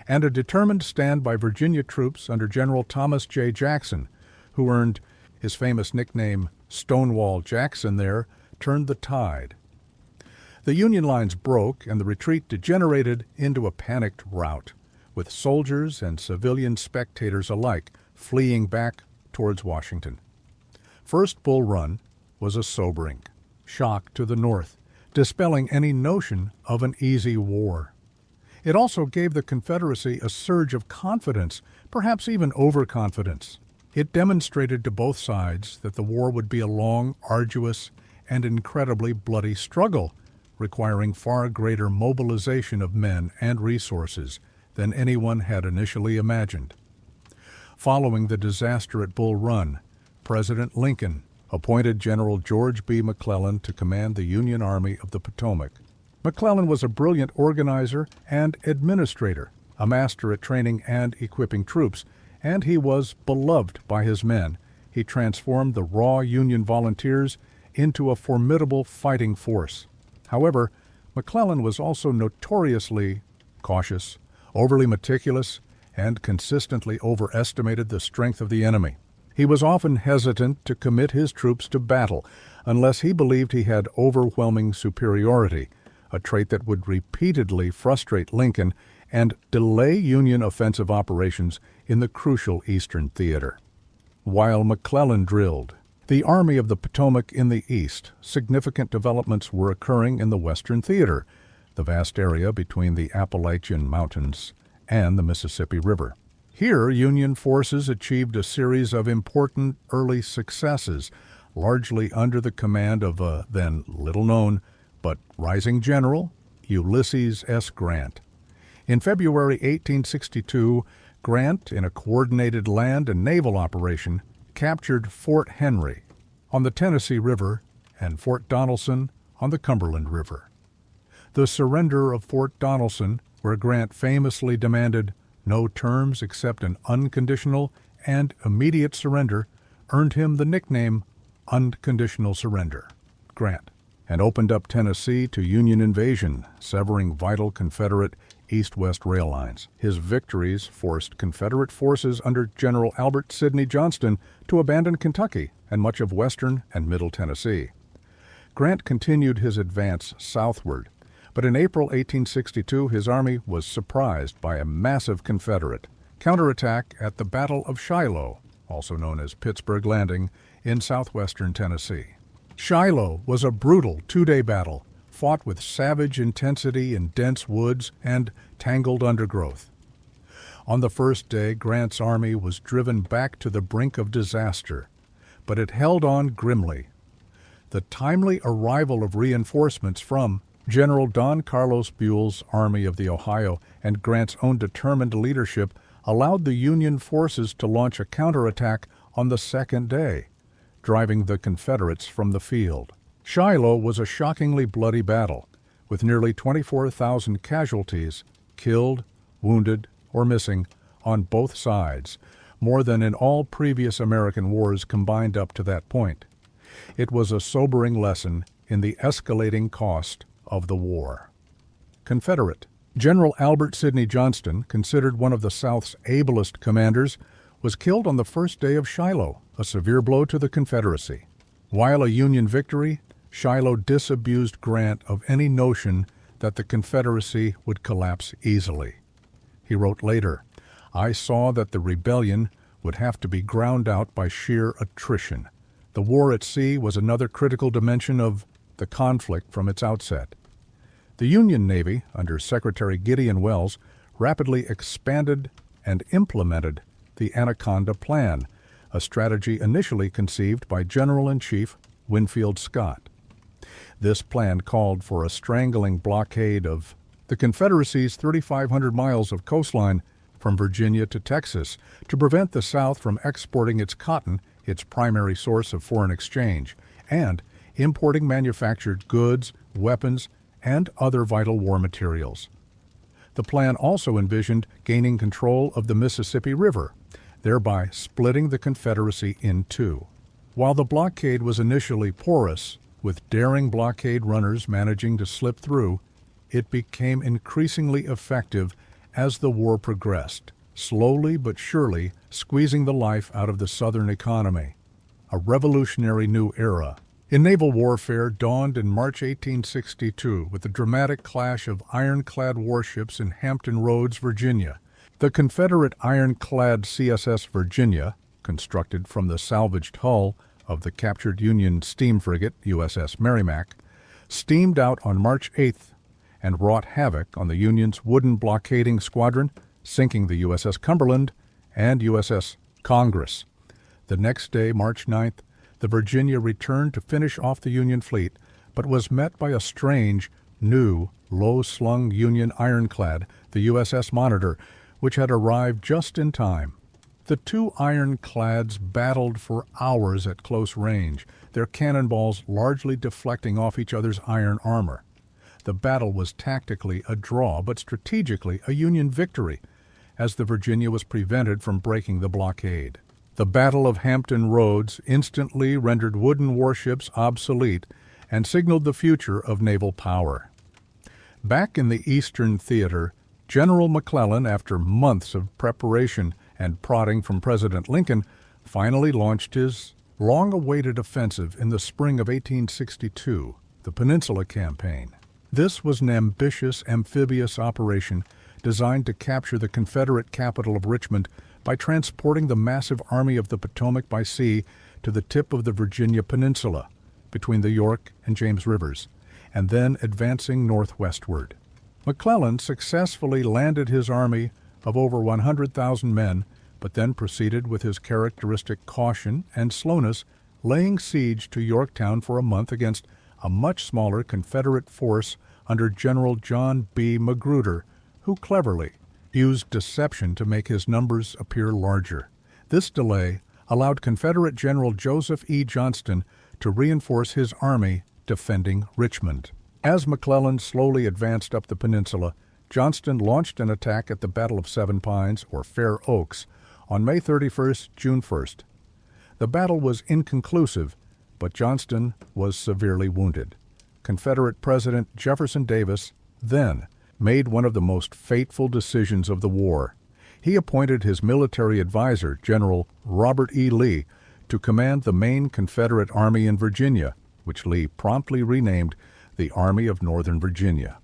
and a determined stand by Virginia troops under General Thomas J. Jackson, who earned his famous nickname Stonewall Jackson there, turned the tide. The Union lines broke and the retreat degenerated into a panicked rout, with soldiers and civilian spectators alike fleeing back towards Washington. First Bull Run was a sobering shock to the North, dispelling any notion of an easy war. It also gave the Confederacy a surge of confidence, perhaps even overconfidence. It demonstrated to both sides that the war would be a long, arduous, and incredibly bloody struggle, requiring far greater mobilization of men and resources than anyone had initially imagined. Following the disaster at Bull Run, President Lincoln appointed General George B. McClellan to command the Union Army of the Potomac. McClellan was a brilliant organizer and administrator, a master at training and equipping troops, and he was beloved by his men. He transformed the raw Union volunteers into a formidable fighting force. However, McClellan was also notoriously cautious, overly meticulous, and consistently overestimated the strength of the enemy. He was often hesitant to commit his troops to battle unless he believed he had overwhelming superiority, a trait that would repeatedly frustrate Lincoln and delay Union offensive operations in the crucial Eastern Theater. While McClellan drilled the Army of the Potomac in the east, significant developments were occurring in the Western Theater, the vast area between the Appalachian Mountains and the Mississippi River. Here, Union forces achieved a series of important early successes, largely under the command of a then little-known but rising general, Ulysses S. Grant. In February 1862, Grant, in a coordinated land and naval operation, captured Fort Henry on the Tennessee River and Fort Donelson on the Cumberland River. The surrender of Fort Donelson, where Grant famously demanded no terms except an unconditional and immediate surrender, earned him the nickname Unconditional Surrender, Grant, and opened up Tennessee to Union invasion, severing vital Confederate east-west rail lines. His victories forced Confederate forces under General Albert Sidney Johnston to abandon Kentucky and much of western and middle Tennessee. Grant continued his advance southward, but in April 1862 his army was surprised by a massive Confederate counterattack at the Battle of Shiloh, also known as Pittsburgh Landing, in southwestern Tennessee. Shiloh was a brutal two-day battle, fought with savage intensity in dense woods and tangled undergrowth. On the first day, Grant's army was driven back to the brink of disaster, but it held on grimly. The timely arrival of reinforcements from General Don Carlos Buell's Army of the Ohio and Grant's own determined leadership allowed the Union forces to launch a counterattack on the second day, driving the Confederates from the field. Shiloh was a shockingly bloody battle, with nearly 24,000 casualties, killed, wounded, or missing, on both sides, more than in all previous American wars combined up to that point. It was a sobering lesson in the escalating cost of the war. Confederate General Albert Sidney Johnston, considered one of the South's ablest commanders, was killed on the first day of Shiloh, a severe blow to the Confederacy. While a Union victory, Shiloh disabused Grant of any notion that the Confederacy would collapse easily. He wrote later, "I saw that the rebellion would have to be ground out by sheer attrition. The war at sea was another critical dimension of the conflict from its outset." The Union Navy, under Secretary Gideon Welles, rapidly expanded and implemented the Anaconda Plan, a strategy initially conceived by General-in-Chief Winfield Scott. This plan called for a strangling blockade of the Confederacy's 3,500 miles of coastline from Virginia to Texas to prevent the South from exporting its cotton, its primary source of foreign exchange, and importing manufactured goods, weapons, and other vital war materials. The plan also envisioned gaining control of the Mississippi River, thereby splitting the Confederacy in two. While the blockade was initially porous, with daring blockade runners managing to slip through, it became increasingly effective as the war progressed, slowly but surely squeezing the life out of the Southern economy. A revolutionary new era in naval warfare dawned in March 1862 with the dramatic clash of ironclad warships in Hampton Roads, Virginia. The Confederate ironclad CSS Virginia, constructed from the salvaged hull of the captured Union steam frigate USS Merrimac, steamed out on March 8th and wrought havoc on the Union's wooden blockading squadron, sinking the USS Cumberland and USS Congress. The next day, March 9th, the Virginia returned to finish off the Union fleet, but was met by a strange, new, low-slung Union ironclad, the USS Monitor, which had arrived just in time. The two ironclads battled for hours at close range, their cannonballs largely deflecting off each other's iron armor. The battle was tactically a draw, but strategically a Union victory, as the Virginia was prevented from breaking the blockade. The Battle of Hampton Roads instantly rendered wooden warships obsolete and signaled the future of naval power. Back in the Eastern Theater, General McClellan, after months of preparation and prodding from President Lincoln, finally launched his long-awaited offensive in the spring of 1862, the Peninsula Campaign. This was an ambitious amphibious operation designed to capture the Confederate capital of Richmond by transporting the massive Army of the Potomac by sea to the tip of the Virginia Peninsula, between the York and James Rivers, and then advancing northwestward. McClellan successfully landed his army of over 100,000 men, but then proceeded with his characteristic caution and slowness, laying siege to Yorktown for a month against a much smaller Confederate force under General John B. Magruder, who cleverly used deception to make his numbers appear larger. This delay allowed Confederate General Joseph E. Johnston to reinforce his army defending Richmond. As McClellan slowly advanced up the peninsula, Johnston launched an attack at the Battle of Seven Pines, or Fair Oaks, on May 31st, June 1st. The battle was inconclusive, but Johnston was severely wounded. Confederate President Jefferson Davis then made one of the most fateful decisions of the war. He appointed his military advisor, General Robert E. Lee, to command the main Confederate Army in Virginia, which Lee promptly renamed the Army of Northern Virginia.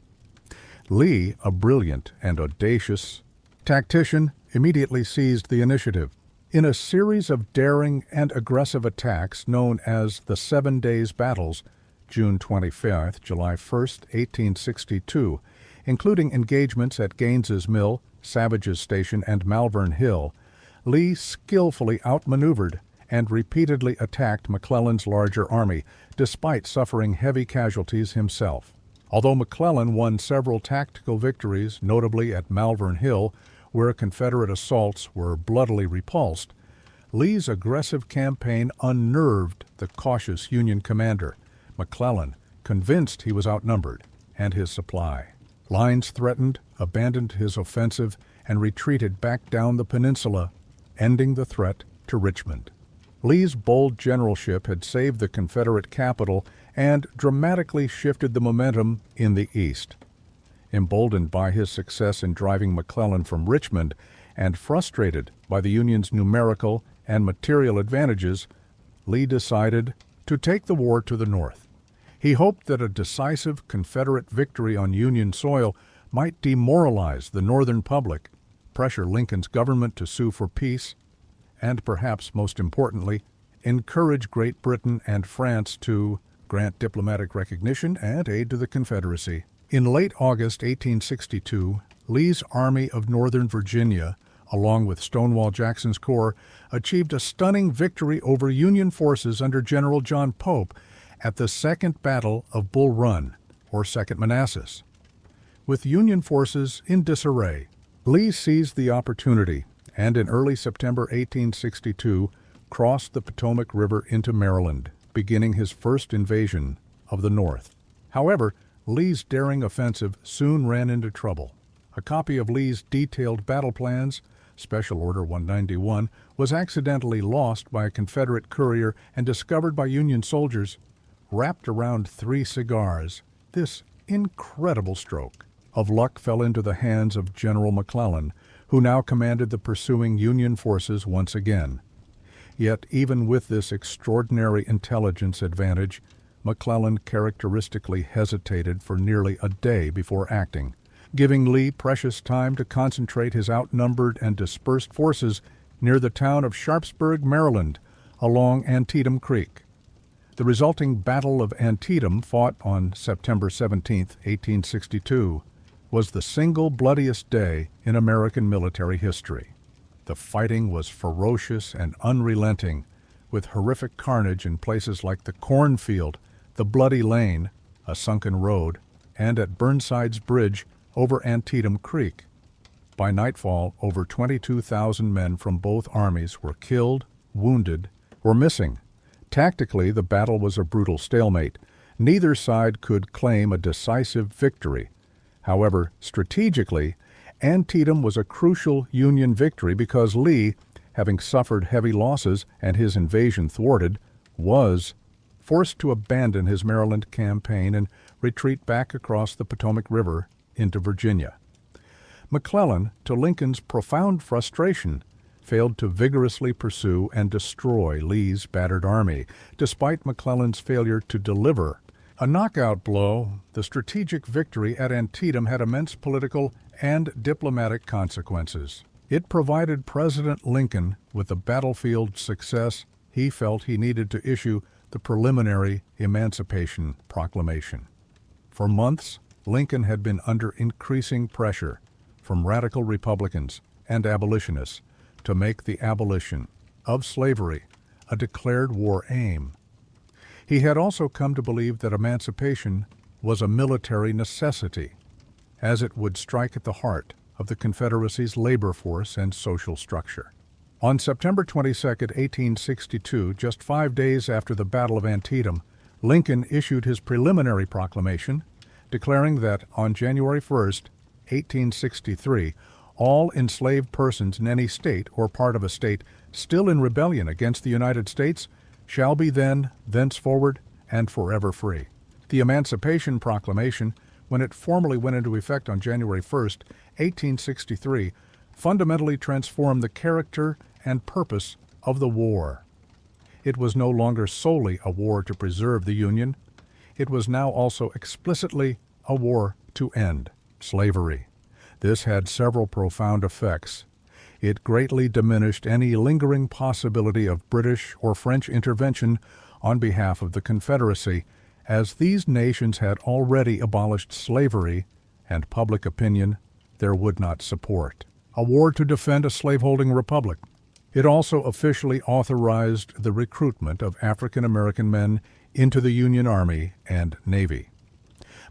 Lee, a brilliant and audacious tactician, immediately seized the initiative. In a series of daring and aggressive attacks known as the 7 Days Battles, June 25th, July 1st, 1862, including engagements at Gaines's Mill, Savage's Station, and Malvern Hill, Lee skillfully outmaneuvered and repeatedly attacked McClellan's larger army, despite suffering heavy casualties himself. Although McClellan won several tactical victories, notably at Malvern Hill, where Confederate assaults were bloodily repulsed, Lee's aggressive campaign unnerved the cautious Union commander, McClellan, convinced he was outnumbered, and his supply. Lines threatened, abandoned his offensive, and retreated back down the peninsula, ending the threat to Richmond. Lee's bold generalship had saved the Confederate capital and dramatically shifted the momentum in the East. Emboldened by his success in driving McClellan from Richmond and frustrated by the Union's numerical and material advantages, Lee decided to take the war to the north. He hoped that a decisive Confederate victory on Union soil might demoralize the Northern public, pressure Lincoln's government to sue for peace, and perhaps most importantly, encourage Great Britain and France to grant diplomatic recognition and aid to the Confederacy. In late August 1862, Lee's Army of Northern Virginia, along with Stonewall Jackson's Corps, achieved a stunning victory over Union forces under General John Pope at the Second Battle of Bull Run, or Second Manassas. With Union forces in disarray, Lee seized the opportunity and in early September 1862 crossed the Potomac River into Maryland, beginning his first invasion of the North. However, Lee's daring offensive soon ran into trouble. A copy of Lee's detailed battle plans, Special Order 191, was accidentally lost by a Confederate courier and discovered by Union soldiers. Wrapped around 3 cigars, this incredible stroke of luck fell into the hands of General McClellan, who now commanded the pursuing Union forces once again. Yet even with this extraordinary intelligence advantage, McClellan characteristically hesitated for nearly a day before acting, giving Lee precious time to concentrate his outnumbered and dispersed forces near the town of Sharpsburg, Maryland, along Antietam Creek. The resulting Battle of Antietam, fought on September 17, 1862, was the single bloodiest day in American military history. The fighting was ferocious and unrelenting, with horrific carnage in places like the Cornfield, the Bloody Lane, a sunken road, and at Burnside's Bridge over Antietam Creek. By nightfall, over 22,000 men from both armies were killed, wounded, or missing. Tactically, the battle was a brutal stalemate. Neither side could claim a decisive victory. However, strategically, Antietam was a crucial Union victory because Lee, having suffered heavy losses and his invasion thwarted, was forced to abandon his Maryland campaign and retreat back across the Potomac River into Virginia. McClellan, to Lincoln's profound frustration, failed to vigorously pursue and destroy Lee's battered army, despite McClellan's failure to deliver. A knockout blow, the strategic victory at Antietam had immense political and diplomatic consequences. It provided President Lincoln with the battlefield success he felt he needed to issue the preliminary Emancipation Proclamation. For months, Lincoln had been under increasing pressure from radical Republicans and abolitionists to make the abolition of slavery a declared war aim. He had also come to believe that emancipation was a military necessity, as it would strike at the heart of the Confederacy's labor force and social structure. On September 22, 1862, just 5 days after the Battle of Antietam, Lincoln issued his preliminary proclamation declaring that on January 1, 1863, all enslaved persons in any state or part of a state still in rebellion against the United States shall be then, thenceforward, and forever free. The Emancipation Proclamation, when it formally went into effect on January 1, 1863, fundamentally transformed the character and purpose of the war. It was no longer solely a war to preserve the Union. It was now also explicitly a war to end slavery. This had several profound effects. It greatly diminished any lingering possibility of British or French intervention on behalf of the Confederacy, as these nations had already abolished slavery, and public opinion there would not support a war to defend a slaveholding republic. It also officially authorized the recruitment of African American men into the Union Army and Navy.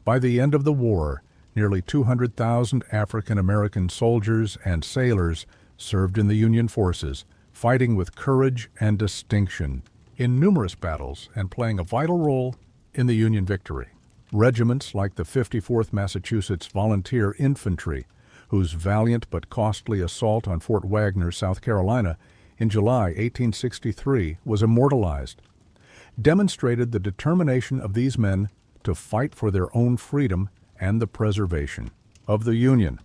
By the end of the war, nearly 200,000 African American soldiers and sailors served in the Union forces, fighting with courage and distinction in numerous battles and playing a vital role in the Union victory. Regiments like the 54th Massachusetts Volunteer Infantry, whose valiant but costly assault on Fort Wagner, South Carolina, in July 1863 was immortalized, demonstrated the determination of these men to fight for their own freedom and the preservation of the Union.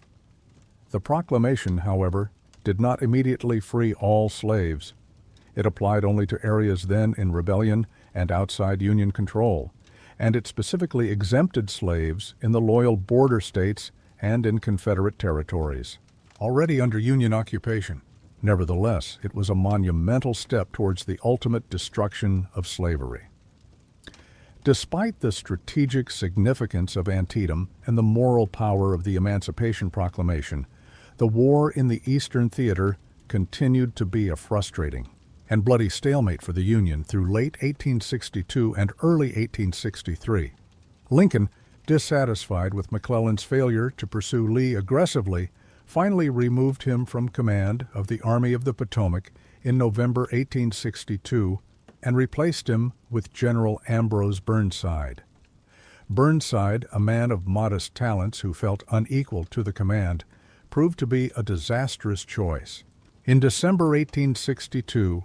The proclamation, however, did not immediately free all slaves. It applied only to areas then in rebellion and outside Union control, and it specifically exempted slaves in the loyal border states and in Confederate territories, already under Union occupation. Nevertheless, it was a monumental step towards the ultimate destruction of slavery. Despite the strategic significance of Antietam and the moral power of the Emancipation Proclamation, the war in the Eastern Theater continued to be a frustrating and bloody stalemate for the Union through late 1862 and early 1863. Lincoln, dissatisfied with McClellan's failure to pursue Lee aggressively, finally removed him from command of the Army of the Potomac in November 1862 and replaced him with General Ambrose Burnside. Burnside, a man of modest talents who felt unequal to the command, proved to be a disastrous choice. In December 1862,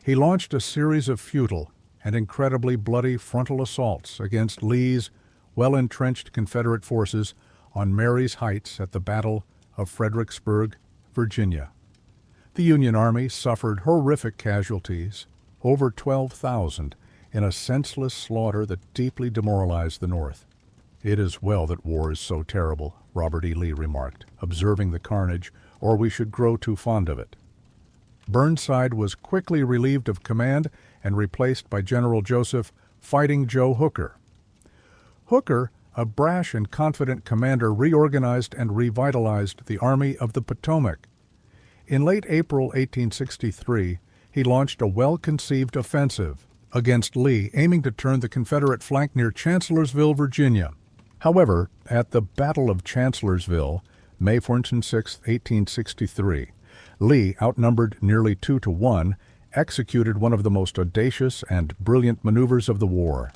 he launched a series of futile and incredibly bloody frontal assaults against Lee's well-entrenched Confederate forces on Marye's Heights at the Battle of Fredericksburg, Virginia. The Union Army suffered horrific casualties, over 12,000, in a senseless slaughter that deeply demoralized the North. "It is well that war is so terrible," Robert E. Lee remarked, observing the carnage, "or we should grow too fond of it." Burnside was quickly relieved of command and replaced by General Joseph Fighting Joe Hooker. Hooker, a brash and confident commander, reorganized and revitalized the Army of the Potomac. In late April 1863, he launched a well-conceived offensive against Lee, aiming to turn the Confederate flank near Chancellorsville, Virginia. However, at the Battle of Chancellorsville, May 4 and 6, 1863, Lee, outnumbered nearly 2-1, executed one of the most audacious and brilliant maneuvers of the war.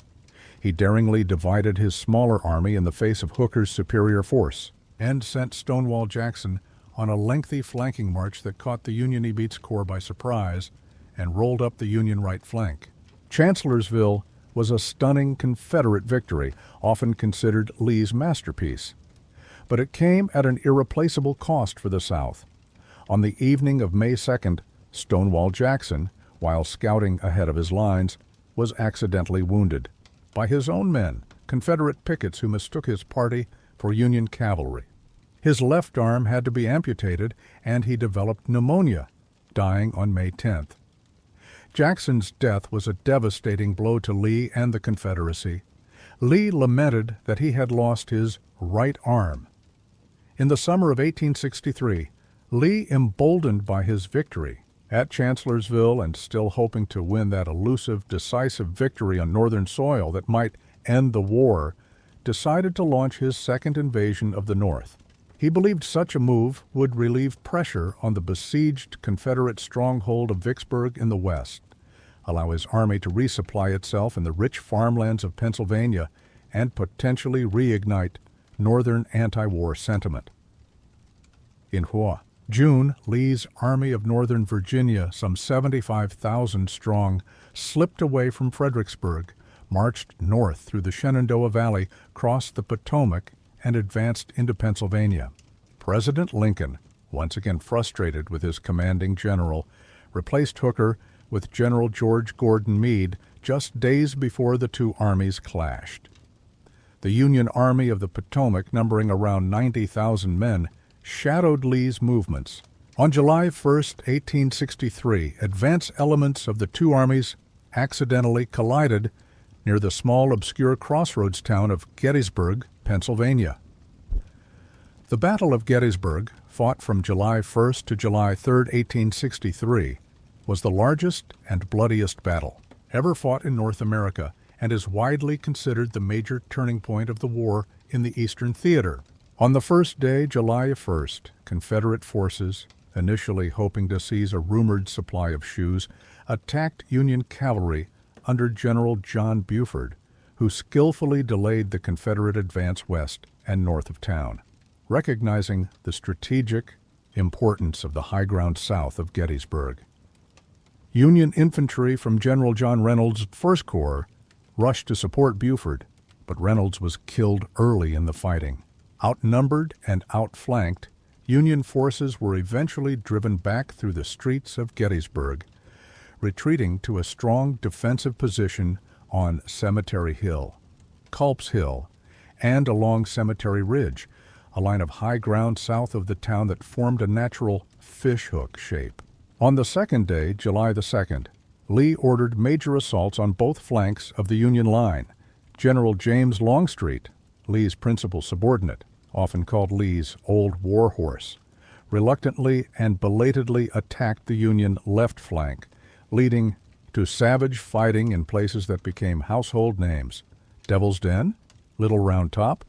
He daringly divided his smaller army in the face of Hooker's superior force and sent Stonewall Jackson on a lengthy flanking march that caught the Union Ebeats Corps by surprise and rolled up the Union right flank. Chancellorsville was a stunning Confederate victory, often considered Lee's masterpiece. But it came at an irreplaceable cost for the South. On the evening of May 2nd, Stonewall Jackson, while scouting ahead of his lines, was accidentally wounded by his own men, Confederate pickets who mistook his party for Union cavalry. His left arm had to be amputated, and he developed pneumonia, dying on May 10th. Jackson's death was a devastating blow to Lee and the Confederacy. Lee lamented that he had lost his right arm. In the summer of 1863, Lee, emboldened by his victory at Chancellorsville and still hoping to win that elusive, decisive victory on Northern soil that might end the war, decided to launch his second invasion of the North. He believed such a move would relieve pressure on the besieged Confederate stronghold of Vicksburg in the west, allow his army to resupply itself in the rich farmlands of Pennsylvania, and potentially reignite Northern anti-war sentiment. In June, Lee's Army of Northern Virginia, some 75,000 strong, slipped away from Fredericksburg, marched north through the Shenandoah Valley, crossed the Potomac, and advanced into Pennsylvania. President Lincoln, once again frustrated with his commanding general, replaced Hooker with General George Gordon Meade just days before the two armies clashed. The Union Army of the Potomac, numbering around 90,000 men, shadowed Lee's movements. On July 1, 1863, advance elements of the two armies accidentally collided near the small, obscure crossroads town of Gettysburg, Pennsylvania. The Battle of Gettysburg, fought from July 1 to July 3, 1863, was the largest and bloodiest battle ever fought in North America and is widely considered the major turning point of the war in the Eastern Theater. On the first day, July 1st, Confederate forces, initially hoping to seize a rumored supply of shoes, attacked Union cavalry under General John Buford, who skillfully delayed the Confederate advance west and north of town. Recognizing the strategic importance of the high ground south of Gettysburg, Union infantry from General John Reynolds' First Corps rushed to support Buford, but Reynolds was killed early in the fighting. Outnumbered and outflanked, Union forces were eventually driven back through the streets of Gettysburg, retreating to a strong defensive position on Cemetery Hill, Culp's Hill, and along Cemetery Ridge, a line of high ground south of the town that formed a natural fishhook shape. On the second day, July the 2nd, Lee ordered major assaults on both flanks of the Union line. General James Longstreet, Lee's principal subordinate, often called Lee's old war horse, reluctantly and belatedly attacked the Union left flank, leading to savage fighting in places that became household names: Devil's Den, Little Round Top,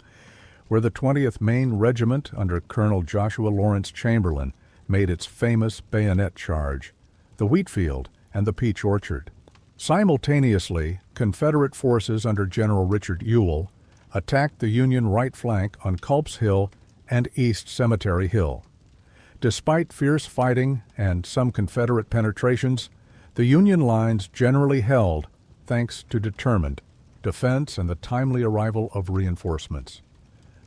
where the 20th Maine Regiment under Colonel Joshua Lawrence Chamberlain made its famous bayonet charge, the wheat field, and the peach orchard. Simultaneously, Confederate forces under General Richard Ewell attacked the Union right flank on Culp's Hill and East Cemetery Hill. Despite fierce fighting and some Confederate penetrations, the Union lines generally held thanks to determined defense and the timely arrival of reinforcements.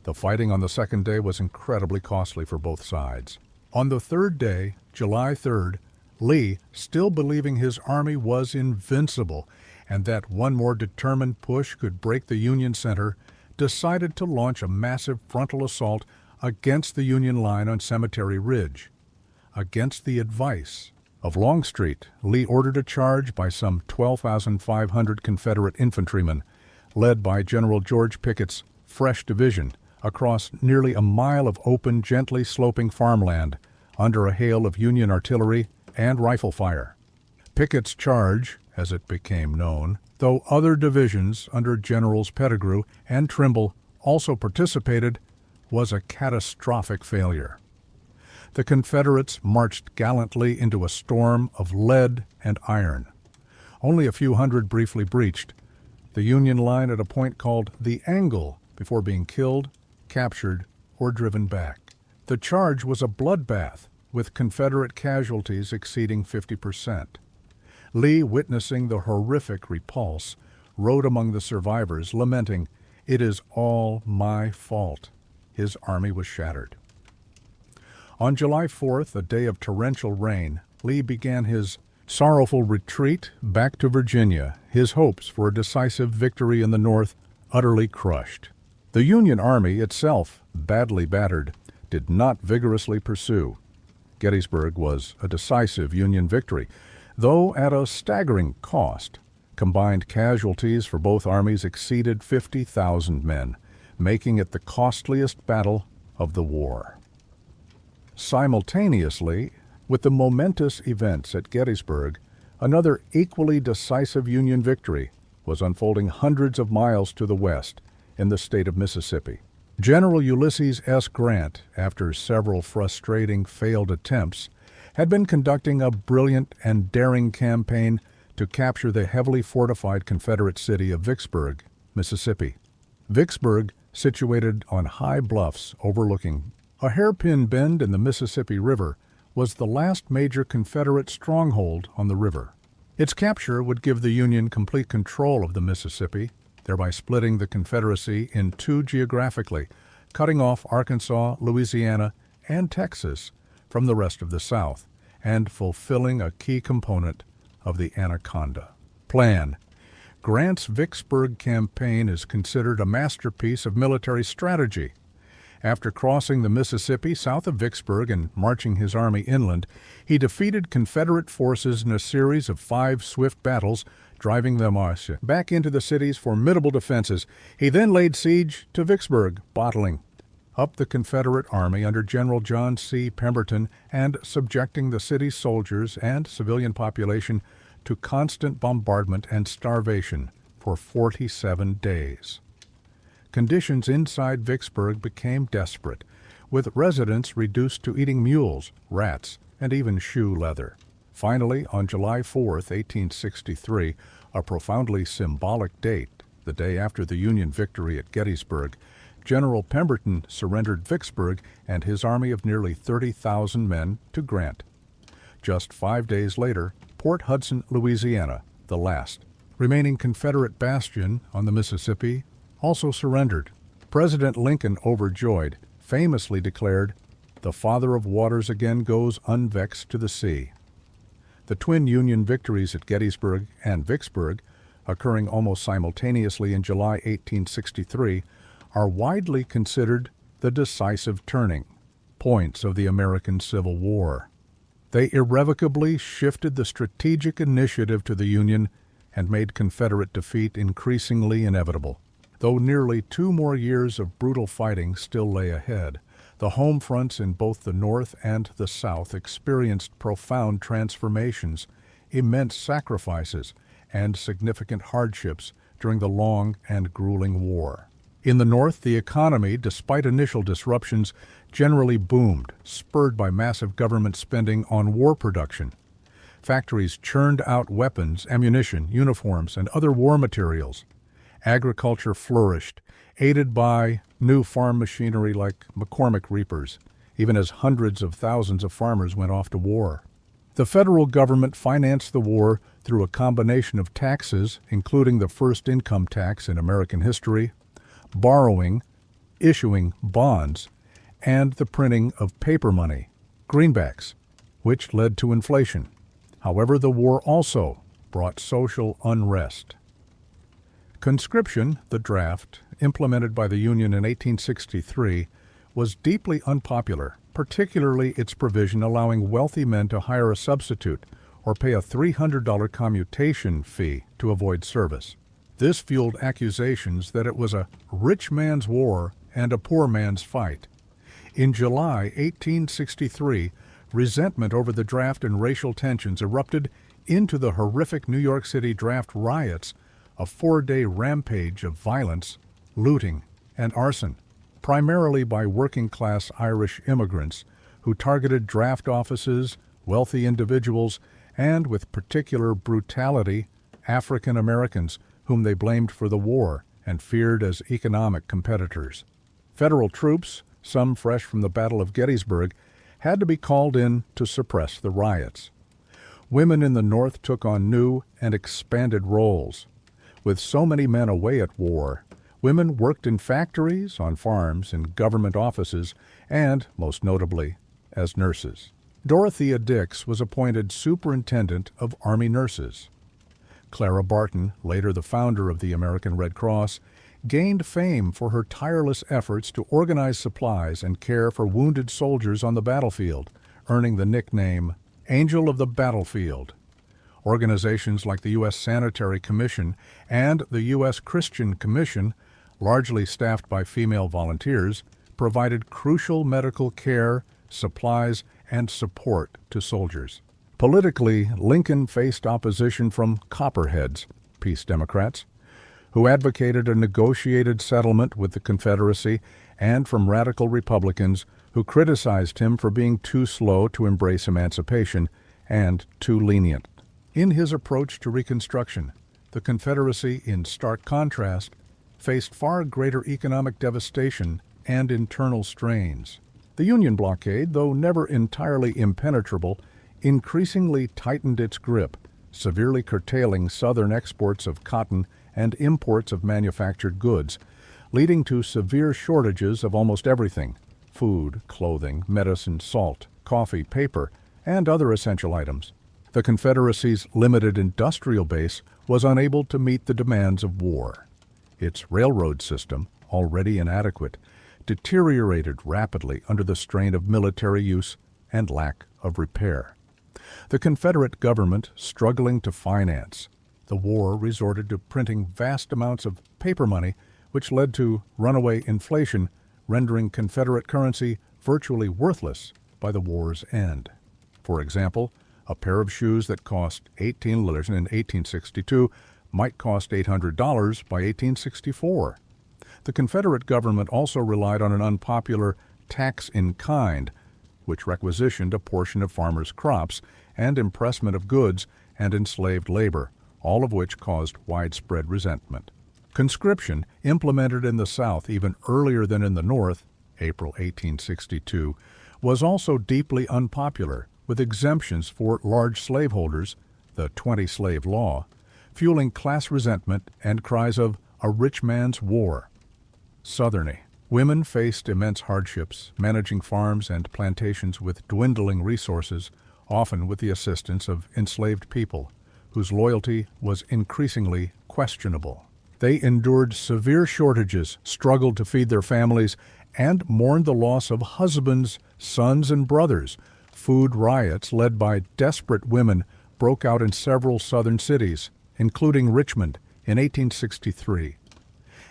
The fighting on the second day was incredibly costly for both sides. On the third day, July 3rd, Lee, still believing his army was invincible and that one more determined push could break the Union center, decided to launch a massive frontal assault against the Union line on Cemetery Ridge. Against the advice of Longstreet, Lee ordered a charge by some 12,500 Confederate infantrymen, led by General George Pickett's Fresh Division, across nearly a mile of open, gently sloping farmland, under a hail of Union artillery and rifle fire. Pickett's charge, as it became known, though other divisions under Generals Pettigrew and Trimble also participated, was a catastrophic failure. The Confederates marched gallantly into a storm of lead and iron. Only a few hundred briefly breached the Union line at a point called the Angle before being killed, captured, or driven back. The charge was a bloodbath, with Confederate casualties exceeding 50%. Lee, witnessing the horrific repulse, wrote among the survivors, lamenting, "It is all my fault." His army was shattered. On July 4th, a day of torrential rain, Lee began his sorrowful retreat back to Virginia, his hopes for a decisive victory in the North utterly crushed. The Union Army itself, badly battered, did not vigorously pursue. Gettysburg was a decisive Union victory, though at a staggering cost. Combined casualties for both armies exceeded 50,000 men, making it the costliest battle of the war. Simultaneously, with the momentous events at Gettysburg, another equally decisive Union victory was unfolding hundreds of miles to the west in the state of Mississippi. General Ulysses S. Grant, after several frustrating failed attempts, had been conducting a brilliant and daring campaign to capture the heavily fortified Confederate city of Vicksburg, Mississippi. Vicksburg, situated on high bluffs overlooking a hairpin bend in the Mississippi River, was the last major Confederate stronghold on the river. Its capture would give the Union complete control of the Mississippi, thereby splitting the Confederacy in two geographically, cutting off Arkansas, Louisiana, and Texas from the rest of the South, and fulfilling a key component of the Anaconda Plan. Grant's Vicksburg campaign is considered a masterpiece of military strategy. After crossing the Mississippi south of Vicksburg and marching his army inland, he defeated Confederate forces in a series of 5 swift battles, driving them back into the city's formidable defenses. He then laid siege to Vicksburg, bottling up the Confederate army under General John C. Pemberton and subjecting the city's soldiers and civilian population to constant bombardment and starvation for 47 days. Conditions inside Vicksburg became desperate, with residents reduced to eating mules, rats, and even shoe leather. Finally, on July 4, 1863, a profoundly symbolic date, the day after the Union victory at Gettysburg, General Pemberton surrendered Vicksburg and his army of nearly 30,000 men to Grant. Just 5 days later, Port Hudson, Louisiana, the last remaining Confederate bastion on the Mississippi, also surrendered. President Lincoln, overjoyed, famously declared, "The Father of Waters again goes unvexed to the sea." The twin Union victories at Gettysburg and Vicksburg, occurring almost simultaneously in July 1863, are widely considered the decisive turning points of the American Civil War. They irrevocably shifted the strategic initiative to the Union and made Confederate defeat increasingly inevitable. Though nearly 2 more years of brutal fighting still lay ahead, the home fronts in both the North and the South experienced profound transformations, immense sacrifices, and significant hardships during the long and grueling war. In the North, the economy, despite initial disruptions, generally boomed, spurred by massive government spending on war production. Factories churned out weapons, ammunition, uniforms, and other war materials. Agriculture flourished, aided by new farm machinery like McCormick reapers, even as hundreds of thousands of farmers went off to war. The federal government financed the war through a combination of taxes, including the first income tax in American history, borrowing, issuing bonds, and the printing of paper money, greenbacks, which led to inflation. However, the war also brought social unrest. Conscription, the draft, implemented by the Union in 1863, was deeply unpopular, particularly its provision allowing wealthy men to hire a substitute or pay a $300 commutation fee to avoid service. This fueled accusations that it was a rich man's war and a poor man's fight. In July 1863, resentment over the draft and racial tensions erupted into the horrific New York City draft riots, a 4-day rampage of violence, looting, and arson, primarily by working-class Irish immigrants who targeted draft offices, wealthy individuals, and, with particular brutality, African Americans whom they blamed for the war and feared as economic competitors. Federal troops, some fresh from the Battle of Gettysburg, had to be called in to suppress the riots. Women in the North took on new and expanded roles. With so many men away at war, women worked in factories, on farms, in government offices, and, most notably, as nurses. Dorothea Dix was appointed superintendent of Army nurses. Clara Barton, later the founder of the American Red Cross, gained fame for her tireless efforts to organize supplies and care for wounded soldiers on the battlefield, earning the nickname Angel of the Battlefield. Organizations like the U.S. Sanitary Commission and the U.S. Christian Commission, largely staffed by female volunteers, provided crucial medical care, supplies, and support to soldiers. Politically, Lincoln faced opposition from Copperheads, peace Democrats, who advocated a negotiated settlement with the Confederacy, and from radical Republicans who criticized him for being too slow to embrace emancipation and too lenient. In his approach to Reconstruction, the Confederacy, in stark contrast, faced far greater economic devastation and internal strains. The Union blockade, though never entirely impenetrable, increasingly tightened its grip, severely curtailing Southern exports of cotton and imports of manufactured goods, leading to severe shortages of almost everything: food, clothing, medicine, salt, coffee, paper, and other essential items. The Confederacy's limited industrial base was unable to meet the demands of war. Its railroad system, already inadequate, deteriorated rapidly under the strain of military use and lack of repair. The Confederate government, struggling to finance the war, resorted to printing vast amounts of paper money, which led to runaway inflation, rendering Confederate currency virtually worthless by the war's end. For example, a pair of shoes that cost $18 in 1862 might cost $800 by 1864. The Confederate government also relied on an unpopular tax in kind, which requisitioned a portion of farmers' crops and impressment of goods and enslaved labor, all of which caused widespread resentment. Conscription, implemented in the South even earlier than in the North, April 1862, was also deeply unpopular, with exemptions for large slaveholders, the 20-slave law, fueling class resentment and cries of a rich man's war. Southerny. Women faced immense hardships, managing farms and plantations with dwindling resources, often with the assistance of enslaved people, whose loyalty was increasingly questionable. They endured severe shortages, struggled to feed their families, and mourned the loss of husbands, sons, and brothers. Food riots led by desperate women broke out in several southern cities, including Richmond, in 1863.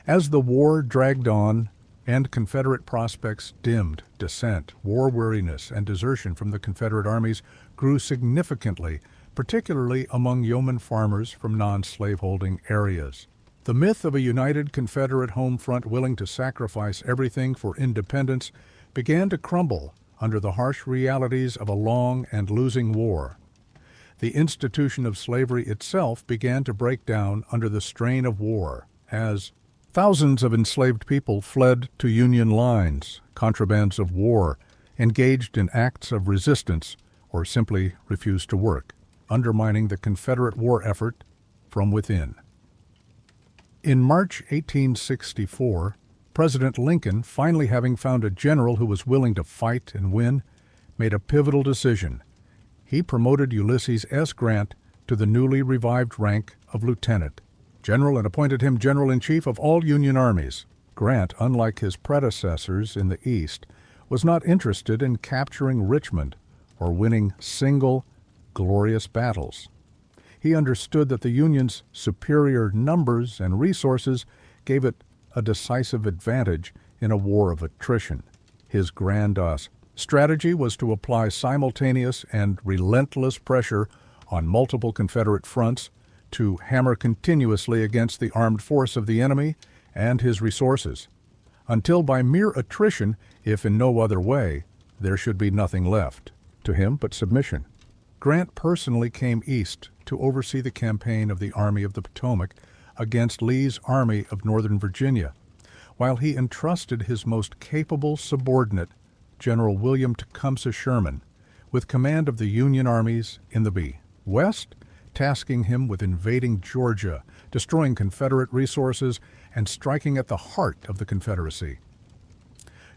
As the war dragged on and Confederate prospects dimmed, dissent, war weariness, and desertion from the Confederate armies grew significantly, particularly among yeoman farmers from non-slaveholding areas. The myth of a united Confederate home front willing to sacrifice everything for independence began to crumble under the harsh realities of a long and losing war. The institution of slavery itself began to break down under the strain of war, as thousands of enslaved people fled to Union lines, contrabands of war, engaged in acts of resistance, or simply refused to work, undermining the Confederate war effort from within. In March 1864, President Lincoln, finally having found a general who was willing to fight and win, made a pivotal decision. He promoted Ulysses S. Grant to the newly revived rank of lieutenant general and appointed him general-in-chief of all Union armies. Grant, unlike his predecessors in the East, was not interested in capturing Richmond or winning single, glorious battles. He understood that the Union's superior numbers and resources gave it a decisive advantage in a war of attrition. His grandiose strategy was to apply simultaneous and relentless pressure on multiple Confederate fronts to hammer continuously against the armed force of the enemy and his resources, until by mere attrition, if in no other way, there should be nothing left to him but submission. Grant personally came east to oversee the campaign of the Army of the Potomac against Lee's Army of Northern Virginia, while he entrusted his most capable subordinate, General William Tecumseh Sherman, with command of the Union armies in the West, tasking him with invading Georgia, destroying Confederate resources, and striking at the heart of the Confederacy.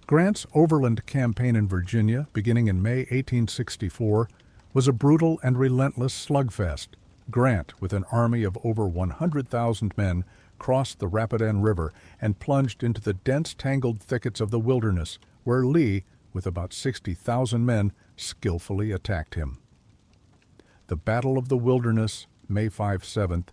Grant's overland campaign in Virginia, beginning in May 1864, was a brutal and relentless slugfest. Grant, with an army of over 100,000 men, crossed the Rapidan River and plunged into the dense, tangled thickets of the wilderness, where Lee, with about 60,000 men, skillfully attacked him. The Battle of the Wilderness, May 5-7th,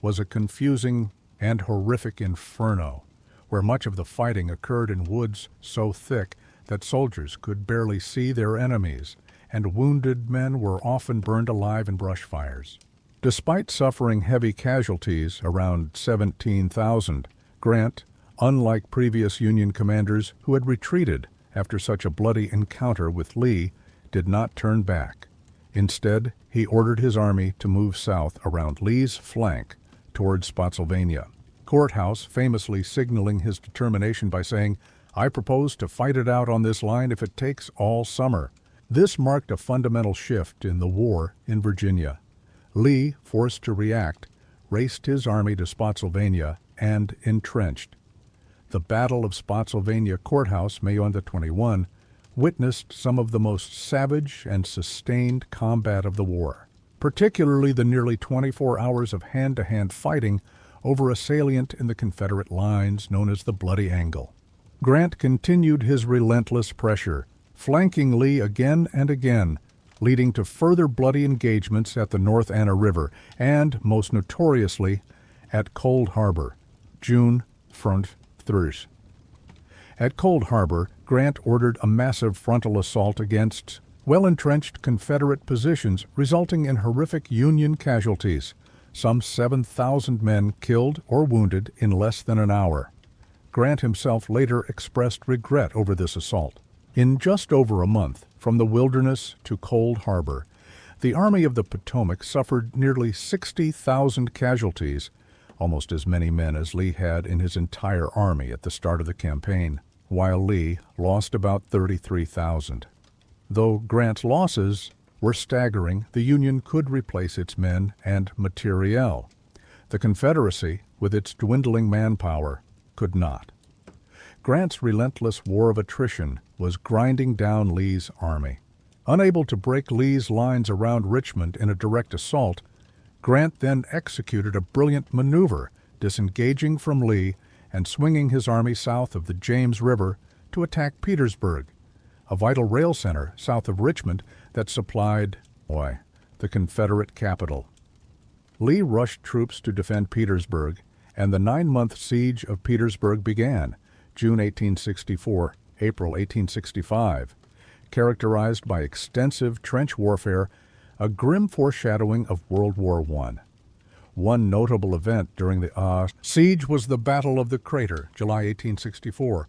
was a confusing and horrific inferno, where much of the fighting occurred in woods so thick that soldiers could barely see their enemies, and wounded men were often burned alive in brush fires. Despite suffering heavy casualties, around 17,000, Grant, unlike previous Union commanders who had retreated after such a bloody encounter with Lee, did not turn back. Instead, he ordered his army to move south around Lee's flank toward Spotsylvania. Courthouse famously signaling his determination by saying, "I propose to fight it out on this line if it takes all summer." This marked a fundamental shift in the war in Virginia. Lee, forced to react, raced his army to Spotsylvania and entrenched. The Battle of Spotsylvania Courthouse, May 21, witnessed some of the most savage and sustained combat of the war, particularly the nearly 24 hours of hand-to-hand fighting over a salient in the Confederate lines known as the Bloody Angle. Grant continued his relentless pressure, flanking Lee again and again, leading to further bloody engagements at the North Anna River and, most notoriously, at Cold Harbor, June 1st. At Cold Harbor, Grant ordered a massive frontal assault against well-entrenched Confederate positions, resulting in horrific Union casualties, some 7,000 men killed or wounded in less than an hour. Grant himself later expressed regret over this assault. In just over a month, from the Wilderness to Cold Harbor, the Army of the Potomac suffered nearly 60,000 casualties, almost as many men as Lee had in his entire army at the start of the campaign, while Lee lost about 33,000. Though Grant's losses were staggering, the Union could replace its men and materiel. The Confederacy, with its dwindling manpower, could not. Grant's relentless war of attrition was grinding down Lee's army. Unable to break Lee's lines around Richmond in a direct assault, Grant then executed a brilliant maneuver, disengaging from Lee and swinging his army south of the James River to attack Petersburg, a vital rail center south of Richmond that supplied the Confederate capital. Lee rushed troops to defend Petersburg, and the 9-month siege of Petersburg began, June 1864, April 1865, characterized by extensive trench warfare, a grim foreshadowing of World War I. One notable event during the siege was the Battle of the Crater, July 1864,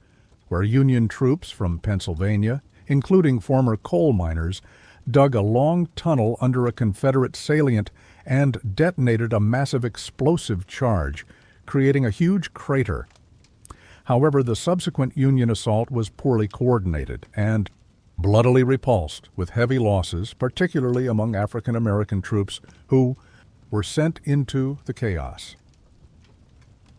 where Union troops from Pennsylvania, including former coal miners, dug a long tunnel under a Confederate salient and detonated a massive explosive charge, creating a huge crater. However, the subsequent Union assault was poorly coordinated and bloodily repulsed, with heavy losses, particularly among African American troops who were sent into the chaos.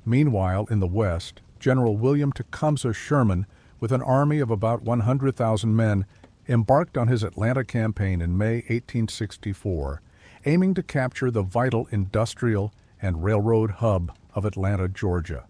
Meanwhile, in the West, General William Tecumseh Sherman, with an army of about 100,000 men, embarked on his Atlanta campaign in May 1864, aiming to capture the vital industrial and railroad hub of Atlanta, Georgia.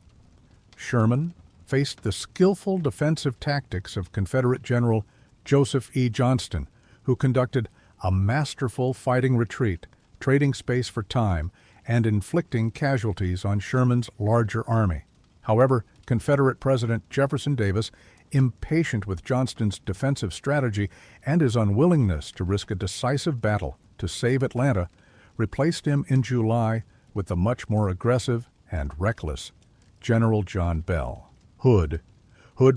Sherman faced the skillful defensive tactics of Confederate General Joseph E. Johnston, who conducted a masterful fighting retreat, trading space for time, and inflicting casualties on Sherman's larger army. However, Confederate President Jefferson Davis, impatient with Johnston's defensive strategy and his unwillingness to risk a decisive battle to save Atlanta, replaced him in July with the much more aggressive and reckless General John Bell. Hood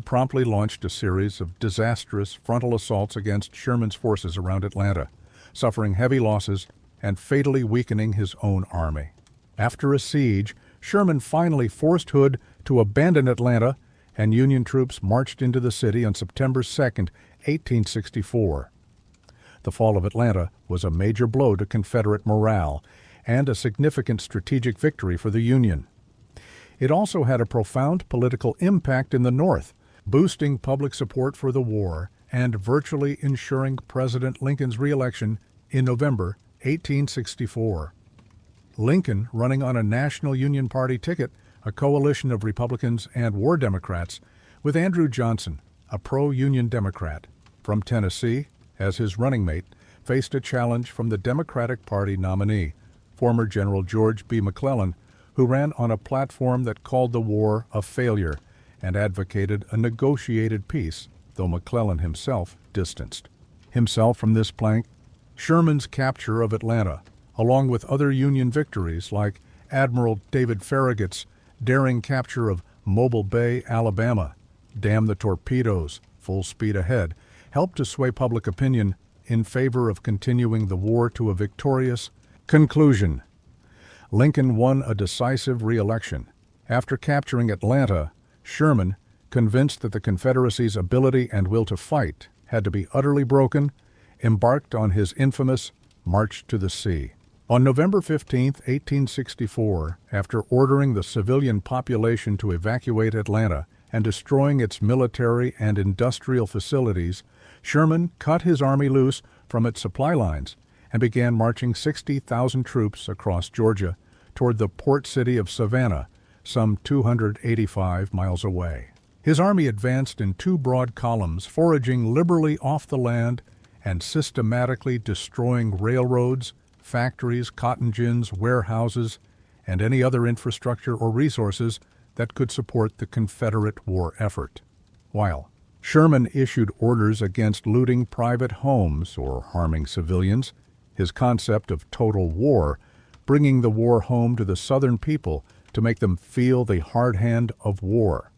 promptly launched a series of disastrous frontal assaults against Sherman's forces around Atlanta, suffering heavy losses and fatally weakening his own army. After a siege, Sherman finally forced Hood to abandon Atlanta, and Union troops marched into the city on September 2, 1864. The fall of Atlanta was a major blow to Confederate morale and a significant strategic victory for the Union. It also had a profound political impact in the North, boosting public support for the war and virtually ensuring President Lincoln's re-election in November 1864. Lincoln, running on a National Union Party ticket, a coalition of Republicans and War Democrats, with Andrew Johnson, a pro-Union Democrat, from Tennessee, as his running mate, faced a challenge from the Democratic Party nominee, former General George B. McClellan, who ran on a platform that called the war a failure and advocated a negotiated peace, though McClellan himself distanced himself from this plank. Sherman's capture of Atlanta, along with other Union victories like Admiral David Farragut's daring capture of Mobile Bay, Alabama, Damn the Torpedoes, Full Speed Ahead, helped to sway public opinion in favor of continuing the war to a victorious conclusion. Lincoln won a decisive re-election. After capturing Atlanta, Sherman, convinced that the Confederacy's ability and will to fight had to be utterly broken, embarked on his infamous March to the Sea. On November 15, 1864, after ordering the civilian population to evacuate Atlanta and destroying its military and industrial facilities, Sherman cut his army loose from its supply lines and began marching 60,000 troops across Georgia toward the port city of Savannah, some 285 miles away. His army advanced in two broad columns, foraging liberally off the land and systematically destroying railroads, factories, cotton gins, warehouses, and any other infrastructure or resources that could support the Confederate war effort. While Sherman issued orders against looting private homes or harming civilians, his concept of total war, bringing the war home to the Southern people to make them feel the hard hand of war,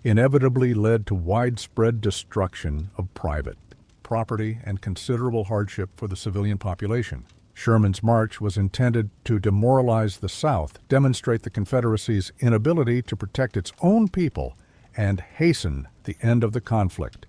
inevitably led to widespread destruction of private property and considerable hardship for the civilian population. Sherman's march was intended to demoralize the South, demonstrate the Confederacy's inability to protect its own people, and hasten the end of the conflict.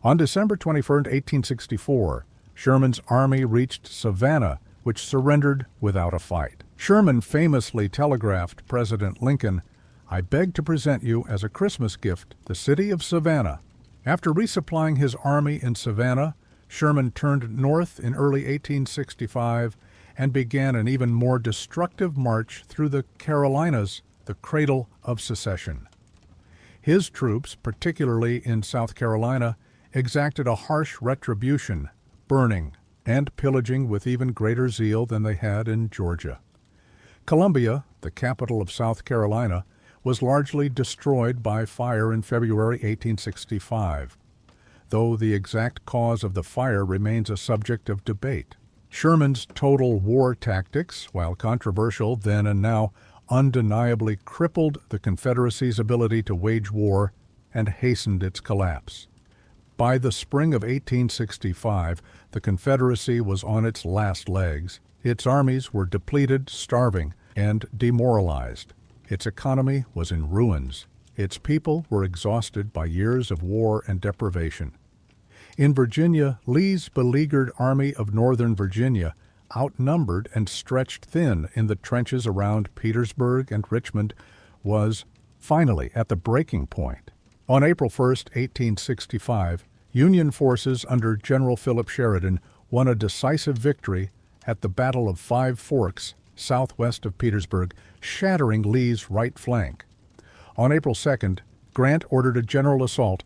On December 21, 1864, Sherman's army reached Savannah, which surrendered without a fight. Sherman famously telegraphed President Lincoln, "I beg to present you as a Christmas gift the city of Savannah." After resupplying his army in Savannah, Sherman turned north in early 1865 and began an even more destructive march through the Carolinas, the cradle of secession. His troops, particularly in South Carolina, exacted a harsh retribution, burning and pillaging with even greater zeal than they had in Georgia. Columbia, the capital of South Carolina, was largely destroyed by fire in February 1865, though the exact cause of the fire remains a subject of debate. Sherman's total war tactics, while controversial then and now, undeniably crippled the Confederacy's ability to wage war and hastened its collapse. By the spring of 1865, the Confederacy was on its last legs. Its armies were depleted, starving, and demoralized. Its economy was in ruins. Its people were exhausted by years of war and deprivation. In Virginia, Lee's beleaguered Army of Northern Virginia, outnumbered and stretched thin in the trenches around Petersburg and Richmond, was finally at the breaking point. On April 1, 1865, Union forces under General Philip Sheridan won a decisive victory at the Battle of Five Forks, southwest of Petersburg, shattering Lee's right flank. On April 2nd, Grant ordered a general assault,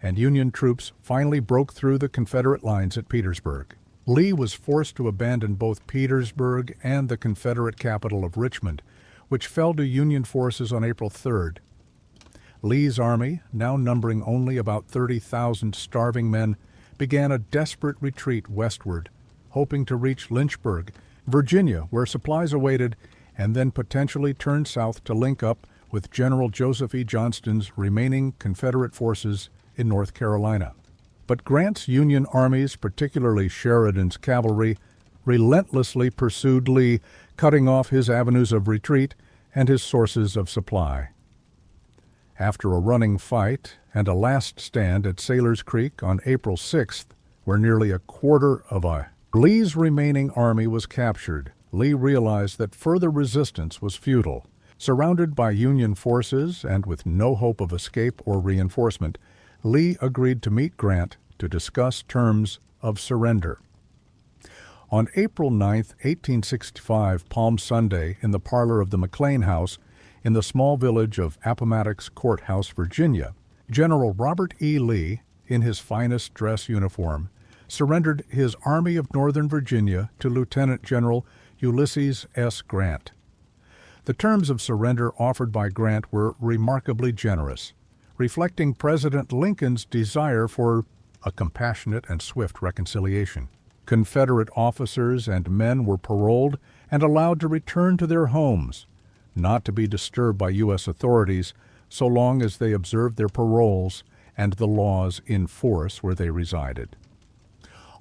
and Union troops finally broke through the Confederate lines at Petersburg. Lee was forced to abandon both Petersburg and the Confederate capital of Richmond, which fell to Union forces on April 3rd. Lee's army, now numbering only about 30,000 starving men, began a desperate retreat westward, hoping to reach Lynchburg, Virginia, where supplies awaited, and then potentially turn south to link up with General Joseph E. Johnston's remaining Confederate forces in North Carolina. But Grant's Union armies, particularly Sheridan's cavalry, relentlessly pursued Lee, cutting off his avenues of retreat and his sources of supply. After a running fight and a last stand at Sailor's Creek on April 6th, where nearly a quarter of Lee's remaining army was captured, Lee realized that further resistance was futile. Surrounded by Union forces and with no hope of escape or reinforcement, Lee agreed to meet Grant to discuss terms of surrender. On April 9, 1865, Palm Sunday, in the parlor of the McLean House, in the small village of Appomattox Courthouse, Virginia, General Robert E. Lee, in his finest dress uniform, surrendered his Army of Northern Virginia to Lieutenant General Ulysses S. Grant. The terms of surrender offered by Grant were remarkably generous, reflecting President Lincoln's desire for a compassionate and swift reconciliation. Confederate officers and men were paroled and allowed to return to their homes, not to be disturbed by U.S. authorities so long as they observed their paroles and the laws in force where they resided.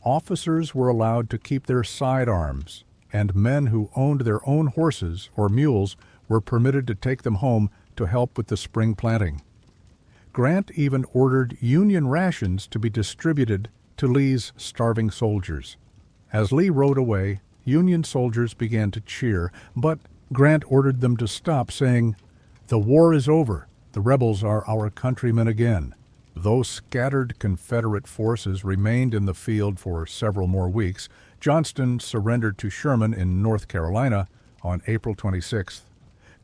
Officers were allowed to keep their sidearms, and men who owned their own horses or mules were permitted to take them home to help with the spring planting. Grant even ordered Union rations to be distributed to Lee's starving soldiers. As Lee rode away, Union soldiers began to cheer, but Grant ordered them to stop, saying, "The war is over. The rebels are our countrymen again." Though scattered Confederate forces remained in the field for several more weeks, Johnston surrendered to Sherman in North Carolina on April 26th.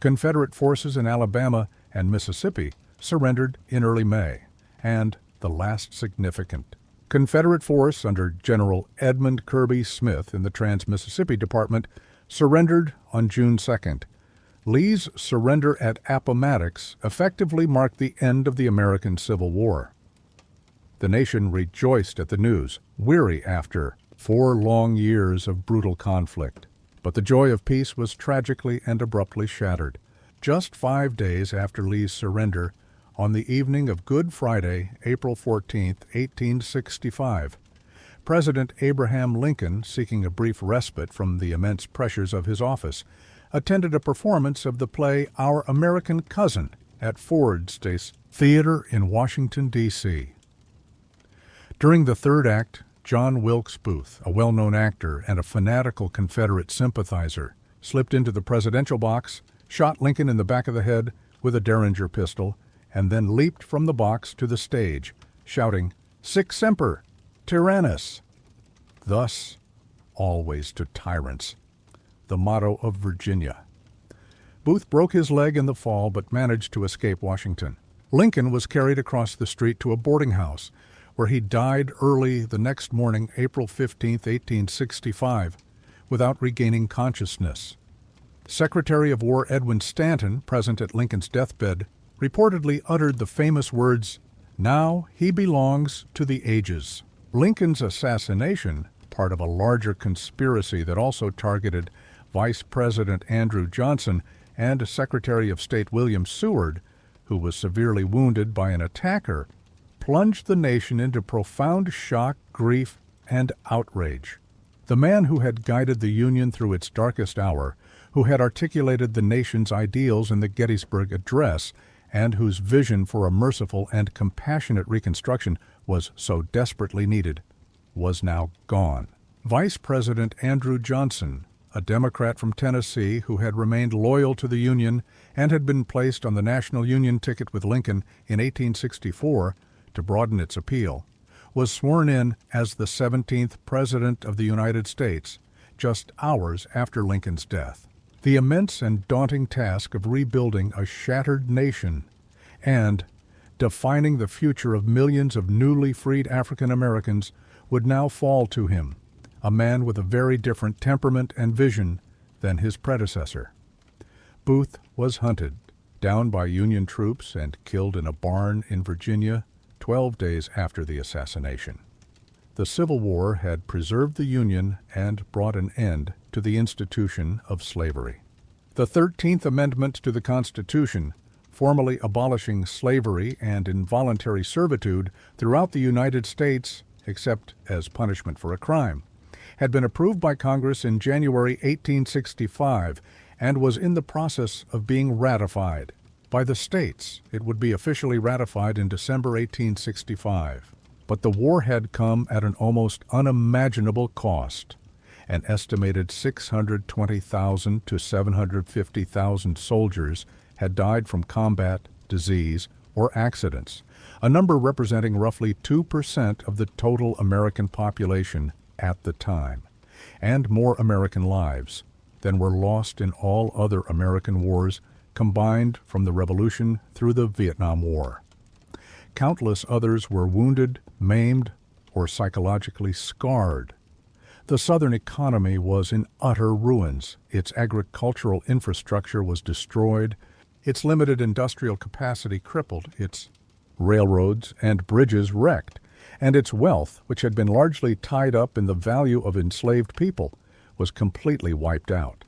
Confederate forces in Alabama and Mississippi surrendered in early May, and the last significant Confederate force under General Edmund Kirby Smith in the Trans-Mississippi Department surrendered on June 2nd. Lee's surrender at Appomattox effectively marked the end of the American Civil War. The nation rejoiced at the news, weary after 4 long years of brutal conflict. But the joy of peace was tragically and abruptly shattered. Just 5 days after Lee's surrender, on the evening of Good Friday, April 14, 1865, President Abraham Lincoln, seeking a brief respite from the immense pressures of his office, attended a performance of the play Our American Cousin at Ford's Theater in Washington, D.C. During the third act, John Wilkes Booth, a well-known actor and a fanatical Confederate sympathizer, slipped into the presidential box, shot Lincoln in the back of the head with a Derringer pistol, and then leaped from the box to the stage, shouting, "Sic semper, tyrannis!" Thus, always to tyrants, the motto of Virginia. Booth broke his leg in the fall but managed to escape Washington. Lincoln was carried across the street to a boarding house, where he died early the next morning, April 15, 1865, without regaining consciousness. Secretary of War Edwin Stanton, present at Lincoln's deathbed, reportedly uttered the famous words, "Now he belongs to the ages." Lincoln's assassination part of a larger conspiracy that also targeted Vice President Andrew Johnson and Secretary of State William Seward, who was severely wounded by an attacker, plunged the nation into profound shock, grief, and outrage. The man who had guided the Union through its darkest hour, who had articulated the nation's ideals in the Gettysburg Address, and whose vision for a merciful and compassionate Reconstruction was so desperately needed, was now gone. Vice President Andrew Johnson, a Democrat from Tennessee who had remained loyal to the Union and had been placed on the National Union ticket with Lincoln in 1864 to broaden its appeal, was sworn in as the 17th President of the United States, just hours after Lincoln's death. The immense and daunting task of rebuilding a shattered nation and defining the future of millions of newly freed African Americans would now fall to him, a man with a very different temperament and vision than his predecessor. Booth was hunted down by Union troops and killed in a barn in Virginia 12 days after the assassination. The Civil War had preserved the Union and brought an end to the institution of slavery. The 13th Amendment to the Constitution, formally abolishing slavery and involuntary servitude throughout the United States, except as punishment for a crime, had been approved by Congress in January 1865 and was in the process of being ratified. By the states, it would be officially ratified in December 1865. But the war had come at an almost unimaginable cost. An estimated 620,000 to 750,000 soldiers had died from combat, disease, or accidents, a number representing roughly 2% of the total American population at the time, and more American lives than were lost in all other American wars combined from the Revolution through the Vietnam War. Countless others were wounded, maimed, or psychologically scarred. The Southern economy was in utter ruins. Its agricultural infrastructure was destroyed, its limited industrial capacity crippled, its railroads and bridges wrecked, and its wealth, which had been largely tied up in the value of enslaved people, was completely wiped out.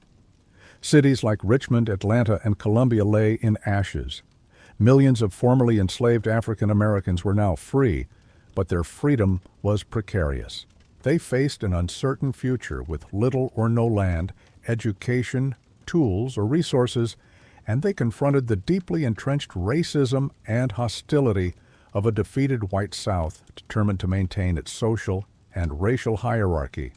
Cities like Richmond, Atlanta, and Columbia lay in ashes. Millions of formerly enslaved African Americans were now free, but their freedom was precarious. They faced an uncertain future with little or no land, education, tools, or resources, and they confronted the deeply entrenched racism and hostility of a defeated white South determined to maintain its social and racial hierarchy.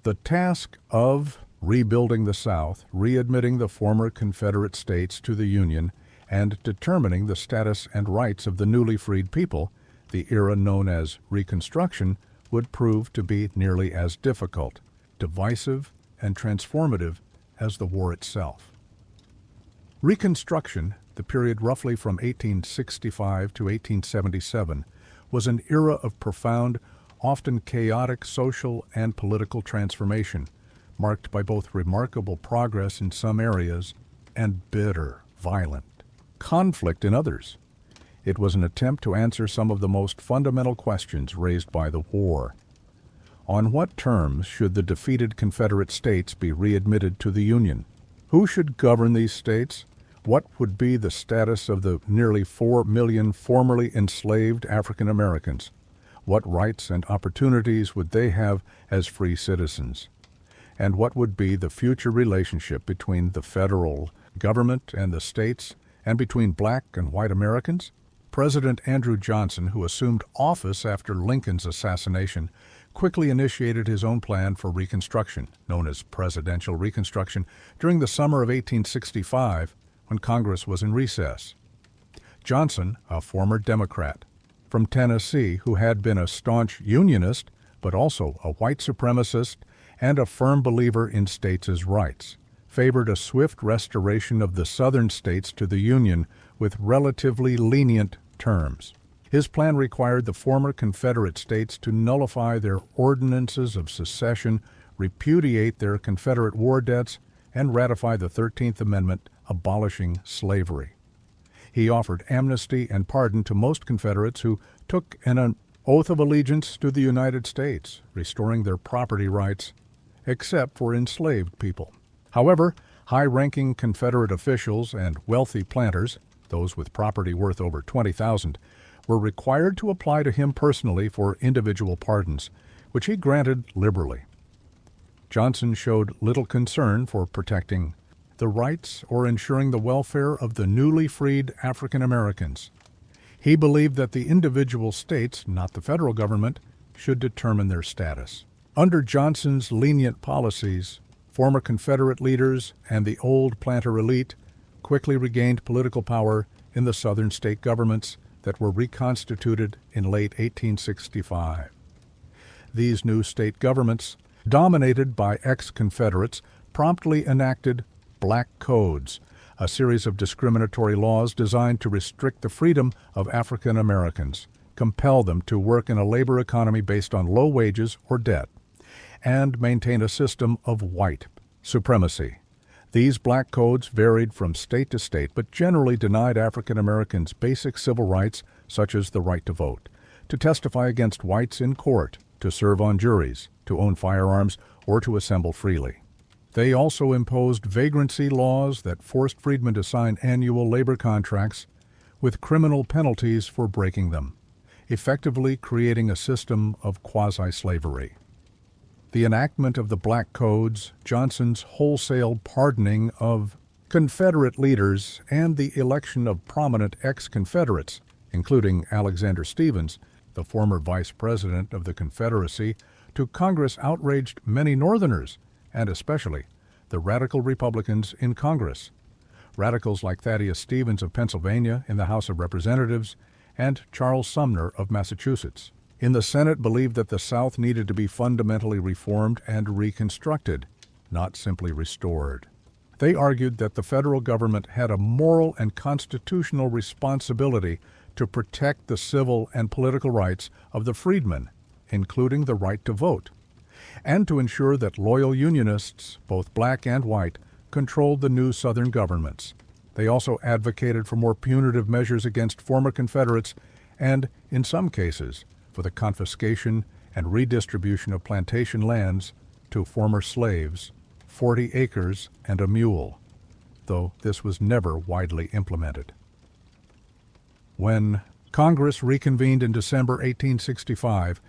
The task of rebuilding the South, readmitting the former Confederate states to the Union, and determining the status and rights of the newly freed people, the era known as Reconstruction, would prove to be nearly as difficult, divisive, and transformative as the war itself. Reconstruction, the period roughly from 1865 to 1877, was an era of profound, often chaotic social and political transformation, marked by both remarkable progress in some areas and bitter, violent conflict in others. It was an attempt to answer some of the most fundamental questions raised by the war. On what terms should the defeated Confederate states be readmitted to the Union? Who should govern these states? What would be the status of the nearly 4 million formerly enslaved African Americans? What rights and opportunities would they have as free citizens? And what would be the future relationship between the federal government and the states, and between black and white Americans? President Andrew Johnson, who assumed office after Lincoln's assassination, quickly initiated his own plan for Reconstruction, known as Presidential Reconstruction, during the summer of 1865, when Congress was in recess. Johnson, a former Democrat from Tennessee who had been a staunch Unionist, but also a white supremacist and a firm believer in states' rights, favored a swift restoration of the Southern states to the Union with relatively lenient terms. His plan required the former Confederate states to nullify their ordinances of secession, repudiate their Confederate war debts, and ratify the 13th Amendment abolishing slavery. He offered amnesty and pardon to most Confederates who took an oath of allegiance to the United States, restoring their property rights, except for enslaved people. However, high-ranking Confederate officials and wealthy planters, those with property worth over $20,000, were required to apply to him personally for individual pardons, which he granted liberally. Johnson showed little concern for protecting the rights or ensuring the welfare of the newly freed African Americans. He believed that the individual states, not the federal government, should determine their status. Under Johnson's lenient policies, former Confederate leaders and the old planter elite quickly regained political power in the southern state governments that were reconstituted in late 1865. These new state governments, dominated by ex-Confederates, promptly enacted Black Codes, a series of discriminatory laws designed to restrict the freedom of African Americans, compel them to work in a labor economy based on low wages or debt, and maintain a system of white supremacy. These Black Codes varied from state to state, but generally denied African Americans basic civil rights such as the right to vote, to testify against whites in court, to serve on juries, to own firearms, or to assemble freely. They also imposed vagrancy laws that forced freedmen to sign annual labor contracts with criminal penalties for breaking them, effectively creating a system of quasi-slavery. The enactment of the Black Codes, Johnson's wholesale pardoning of Confederate leaders, and the election of prominent ex-Confederates, including Alexander Stephens, the former vice president of the Confederacy, to Congress outraged many Northerners, and especially the radical Republicans in Congress. Radicals like Thaddeus Stevens of Pennsylvania in the House of Representatives and Charles Sumner of Massachusetts in the Senate believed that the South needed to be fundamentally reformed and reconstructed, not simply restored. They argued that the federal government had a moral and constitutional responsibility to protect the civil and political rights of the freedmen, including the right to vote, and to ensure that loyal Unionists, both black and white, controlled the new Southern governments. They also advocated for more punitive measures against former Confederates and, in some cases, for the confiscation and redistribution of plantation lands to former slaves, 40 acres and a mule, though this was never widely implemented. When Congress reconvened in December 1865,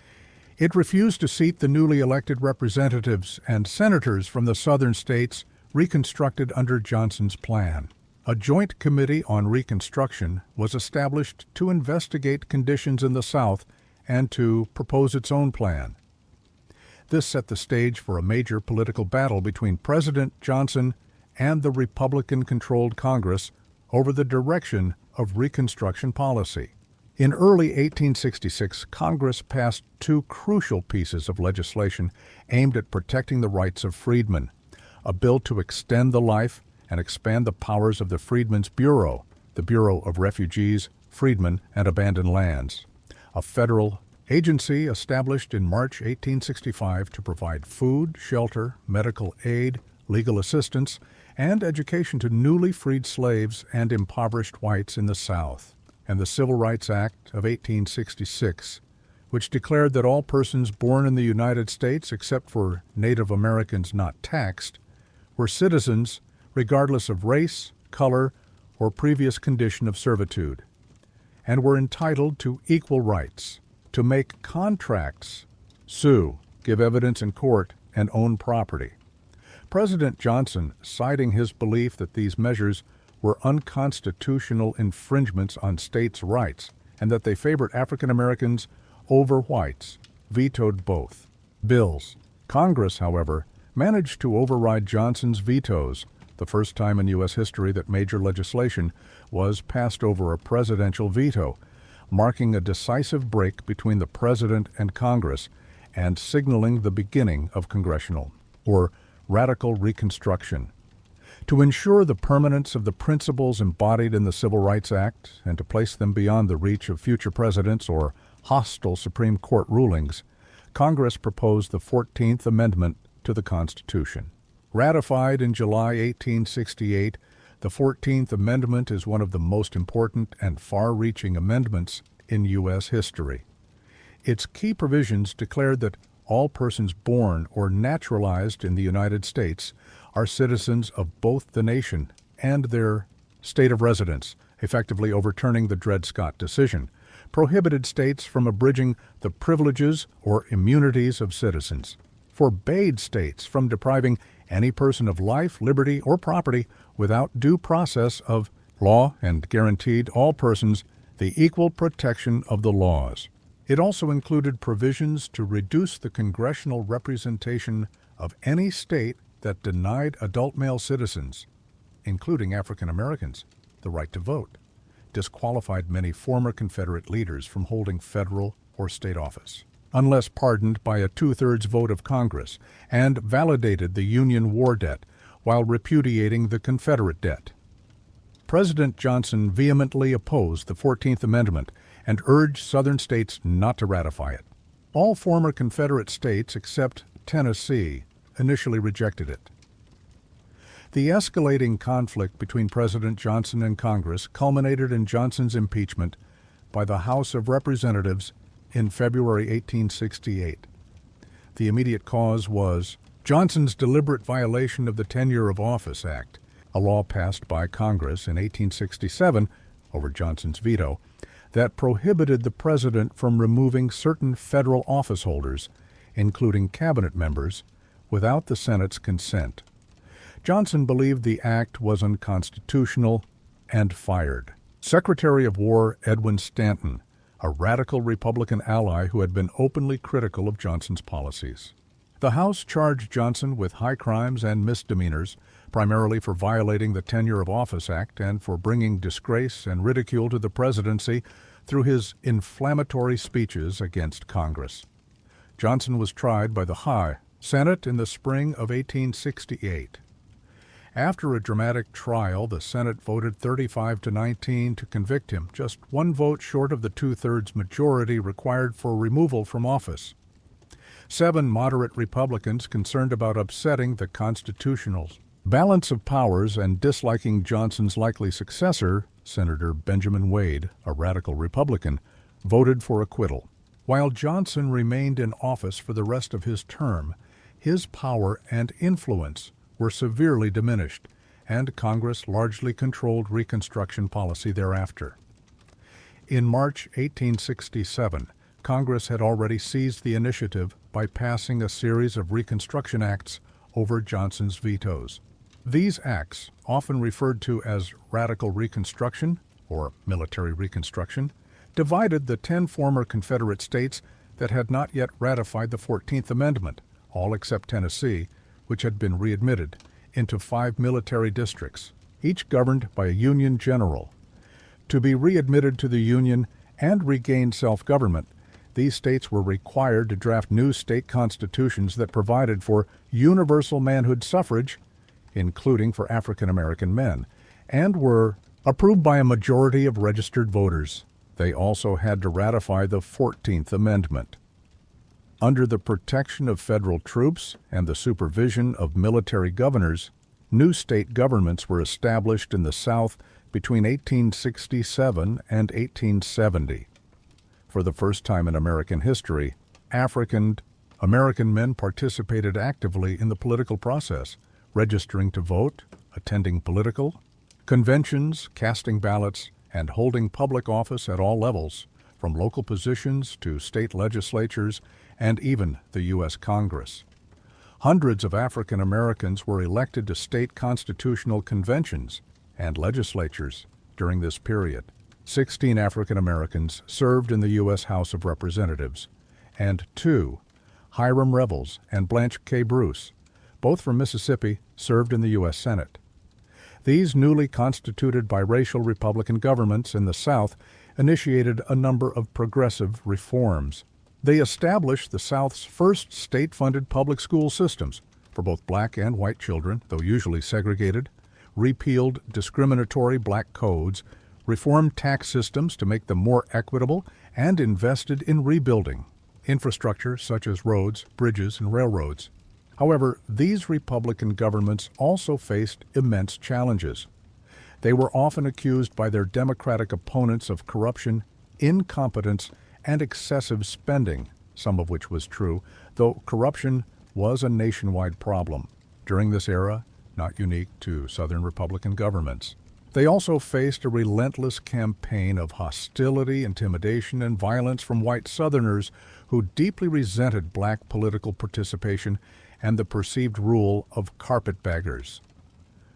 it refused to seat the newly elected representatives and senators from the southern states reconstructed under Johnson's plan. A joint committee on Reconstruction was established to investigate conditions in the South and to propose its own plan. This set the stage for a major political battle between President Johnson and the Republican-controlled Congress over the direction of Reconstruction policy. In early 1866, Congress passed two crucial pieces of legislation aimed at protecting the rights of freedmen: a bill to extend the life and expand the powers of the Freedmen's Bureau, the Bureau of Refugees, Freedmen, and Abandoned Lands, a federal agency established in March 1865 to provide food, shelter, medical aid, legal assistance, and education to newly freed slaves and impoverished whites in the South, and the Civil Rights Act of 1866, which declared that all persons born in the United States, except for Native Americans not taxed, were citizens regardless of race, color, or previous condition of servitude, and were entitled to equal rights to make contracts, sue, give evidence in court, and own property. President Johnson, citing his belief that these measures were unconstitutional infringements on states' rights and that they favored African Americans over whites, vetoed both bills. Congress, however, managed to override Johnson's vetoes, the first time in U.S. history that major legislation was passed over a presidential veto, marking a decisive break between the President and Congress and signaling the beginning of congressional, or radical Reconstruction. To ensure the permanence of the principles embodied in the Civil Rights Act and to place them beyond the reach of future presidents or hostile Supreme Court rulings, Congress proposed the 14th Amendment to the Constitution. Ratified in July 1868, the 14th Amendment is one of the most important and far-reaching amendments in U.S. history. Its key provisions declared that all persons born or naturalized in the United States are citizens of both the nation and their state of residence, effectively overturning the Dred Scott decision, prohibited states from abridging the privileges or immunities of citizens, forbade states from depriving any person of life, liberty, or property without due process of law, and guaranteed all persons the equal protection of the laws. It also included provisions to reduce the congressional representation of any state that denied adult male citizens, including African Americans, the right to vote, disqualified many former Confederate leaders from holding federal or state office, unless pardoned by a two-thirds vote of Congress, and validated the Union war debt while repudiating the Confederate debt. President Johnson vehemently opposed the 14th Amendment and urged Southern states not to ratify it. All former Confederate states except Tennessee initially rejected it. The escalating conflict between President Johnson and Congress culminated in Johnson's impeachment by the House of Representatives in February 1868. The immediate cause was Johnson's deliberate violation of the Tenure of Office Act, a law passed by Congress in 1867 over Johnson's veto that prohibited the president from removing certain federal office holders, including cabinet members, without the Senate's consent. Johnson believed the act was unconstitutional and fired Secretary of War Edwin Stanton, a radical Republican ally who had been openly critical of Johnson's policies. The House charged Johnson with high crimes and misdemeanors, primarily for violating the Tenure of Office Act and for bringing disgrace and ridicule to the presidency through his inflammatory speeches against Congress. Johnson was tried by the High Senate in the spring of 1868. After a dramatic trial, the Senate voted 35-19 to convict him, just one vote short of the two-thirds majority required for removal from office. 7 moderate Republicans concerned about upsetting the constitutional balance of powers and disliking Johnson's likely successor, Senator Benjamin Wade, a radical Republican, voted for acquittal. While Johnson remained in office for the rest of his term, his power and influence were severely diminished, and Congress largely controlled Reconstruction policy thereafter. In March 1867, Congress had already seized the initiative by passing a series of Reconstruction Acts over Johnson's vetoes. These acts, often referred to as Radical Reconstruction or Military Reconstruction, divided the 10 former Confederate states that had not yet ratified the 14th Amendment, all except Tennessee, which had been readmitted, into 5 military districts, each governed by a Union general. To be readmitted to the Union and regain self-government, these states were required to draft new state constitutions that provided for universal manhood suffrage, including for African American men, and were approved by a majority of registered voters. They also had to ratify the 14th Amendment. Under the protection of federal troops and the supervision of military governors, new state governments were established in the South between 1867 and 1870. For the first time in American history, African American men participated actively in the political process, registering to vote, attending political conventions, casting ballots, and holding public office at all levels, from local positions to state legislatures and even the U.S. Congress. Hundreds of African Americans were elected to state constitutional conventions and legislatures during this period. 16 African Americans served in the U.S. House of Representatives, and 2, Hiram Revels and Blanche K. Bruce, both from Mississippi, served in the U.S. Senate. These newly constituted biracial Republican governments in the South initiated a number of progressive reforms. They established the South's first state-funded public school systems for both black and white children, though usually segregated, repealed discriminatory black codes, reformed tax systems to make them more equitable, and invested in rebuilding infrastructure such as roads, bridges, and railroads. However, these Republican governments also faced immense challenges. They were often accused by their Democratic opponents of corruption, incompetence, and excessive spending, some of which was true, though corruption was a nationwide problem. During this era, not unique to Southern Republican governments. They also faced a relentless campaign of hostility, intimidation, and violence from white Southerners who deeply resented black political participation and the perceived rule of carpetbaggers.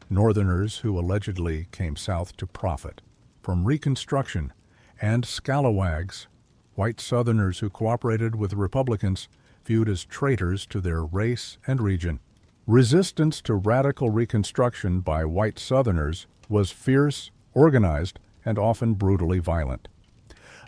Northerners who allegedly came south to profit from Reconstruction, and scalawags, white Southerners who cooperated with Republicans, viewed as traitors to their race and region. Resistance to radical Reconstruction by white Southerners was fierce, organized, and often brutally violent.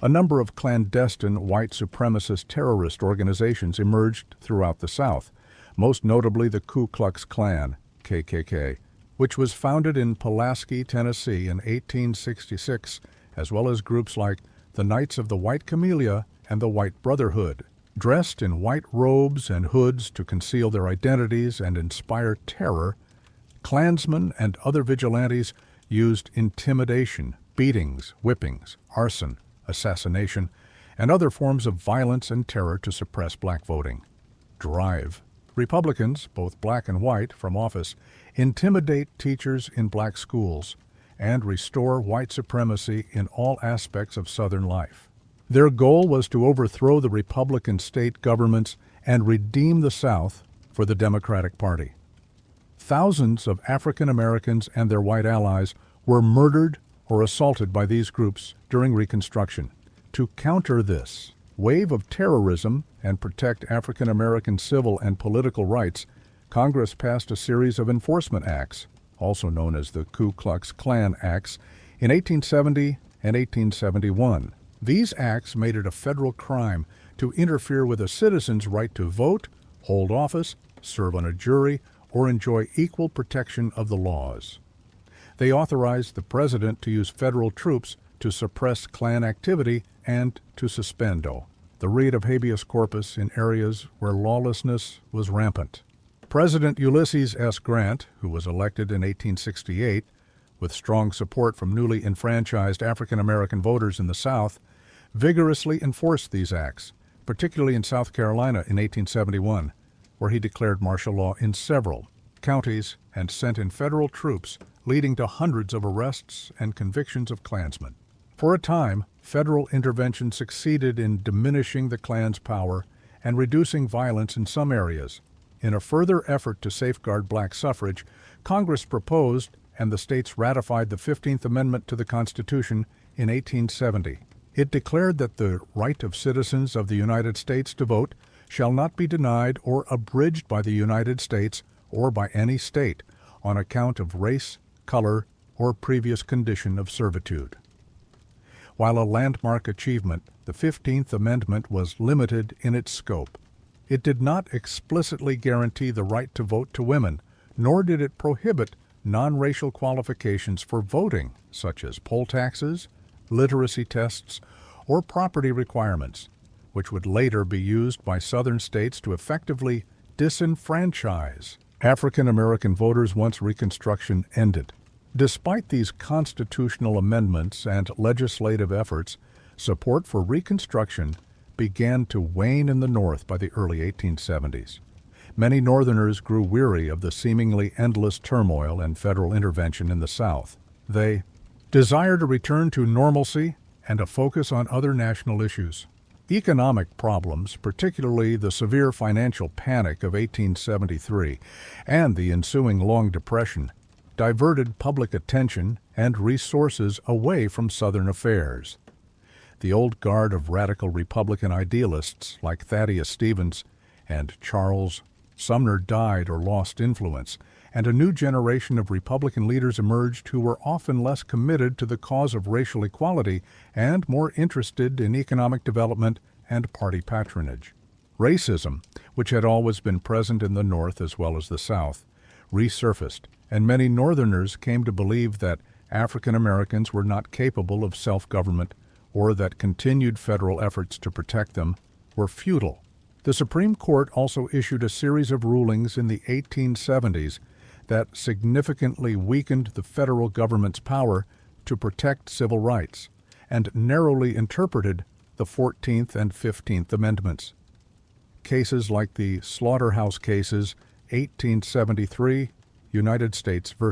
A number of clandestine white supremacist terrorist organizations emerged throughout the South, most notably the Ku Klux Klan, KKK, which was founded in Pulaski, Tennessee in 1866, as well as groups like the Knights of the White Camellia and the White Brotherhood. Dressed in white robes and hoods to conceal their identities and inspire terror, Klansmen and other vigilantes used intimidation, beatings, whippings, arson, assassination, and other forms of violence and terror to suppress black voting. Drive Republicans, both black and white, from office, intimidate teachers in black schools, and restore white supremacy in all aspects of Southern life. Their goal was to overthrow the Republican state governments and redeem the South for the Democratic Party. Thousands of African Americans and their white allies were murdered or assaulted by these groups during Reconstruction. To counter this wave of terrorism and protect African American civil and political rights, Congress passed a series of enforcement acts, also known as the Ku Klux Klan Acts, in 1870 and 1871. These acts made it a federal crime to interfere with a citizen's right to vote, hold office, serve on a jury, or enjoy equal protection of the laws. They authorized the president to use federal troops to suppress Klan activity and to suspendo the writ of habeas corpus in areas where lawlessness was rampant. President Ulysses S. Grant, who was elected in 1868, with strong support from newly enfranchised African American voters in the South, vigorously enforced these acts, particularly in South Carolina in 1871, where he declared martial law in several counties and sent in federal troops, leading to hundreds of arrests and convictions of Klansmen. For a time, federal intervention succeeded in diminishing the Klan's power and reducing violence in some areas. In a further effort to safeguard black suffrage, Congress proposed and the states ratified the 15th Amendment to the Constitution in 1870. It declared that the right of citizens of the United States to vote shall not be denied or abridged by the United States or by any state on account of race, color, or previous condition of servitude. While a landmark achievement, the 15th Amendment was limited in its scope. It did not explicitly guarantee the right to vote to women, nor did it prohibit non-racial qualifications for voting, such as poll taxes, literacy tests, or property requirements, which would later be used by Southern states to effectively disenfranchise African American voters once Reconstruction ended. Despite these constitutional amendments and legislative efforts, support for Reconstruction began to wane in the North by the early 1870s. Many Northerners grew weary of the seemingly endless turmoil and federal intervention in the South. They desired a return to normalcy and a focus on other national issues. Economic problems, particularly the severe financial panic of 1873 and the ensuing Long Depression, diverted public attention and resources away from Southern affairs. The old guard of radical Republican idealists like Thaddeus Stevens and Charles Sumner died or lost influence, and a new generation of Republican leaders emerged who were often less committed to the cause of racial equality and more interested in economic development and party patronage. Racism, which had always been present in the North as well as the South, resurfaced, and many Northerners came to believe that African Americans were not capable of self-government or that continued federal efforts to protect them were futile. The Supreme Court also issued a series of rulings in the 1870s that significantly weakened the federal government's power to protect civil rights and narrowly interpreted the 14th and 15th Amendments. Cases like the Slaughterhouse Cases, 1873, United States v.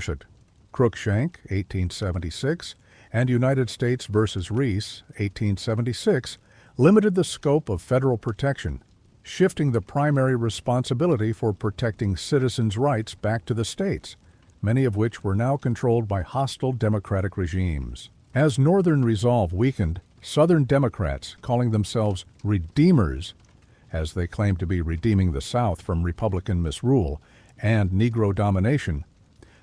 Cruikshank, 1876, and United States v. Reese, 1876, limited the scope of federal protection, shifting the primary responsibility for protecting citizens' rights back to the states, many of which were now controlled by hostile democratic regimes. As Northern resolve weakened, Southern Democrats, calling themselves Redeemers, as they claimed to be redeeming the South from Republican misrule and Negro domination,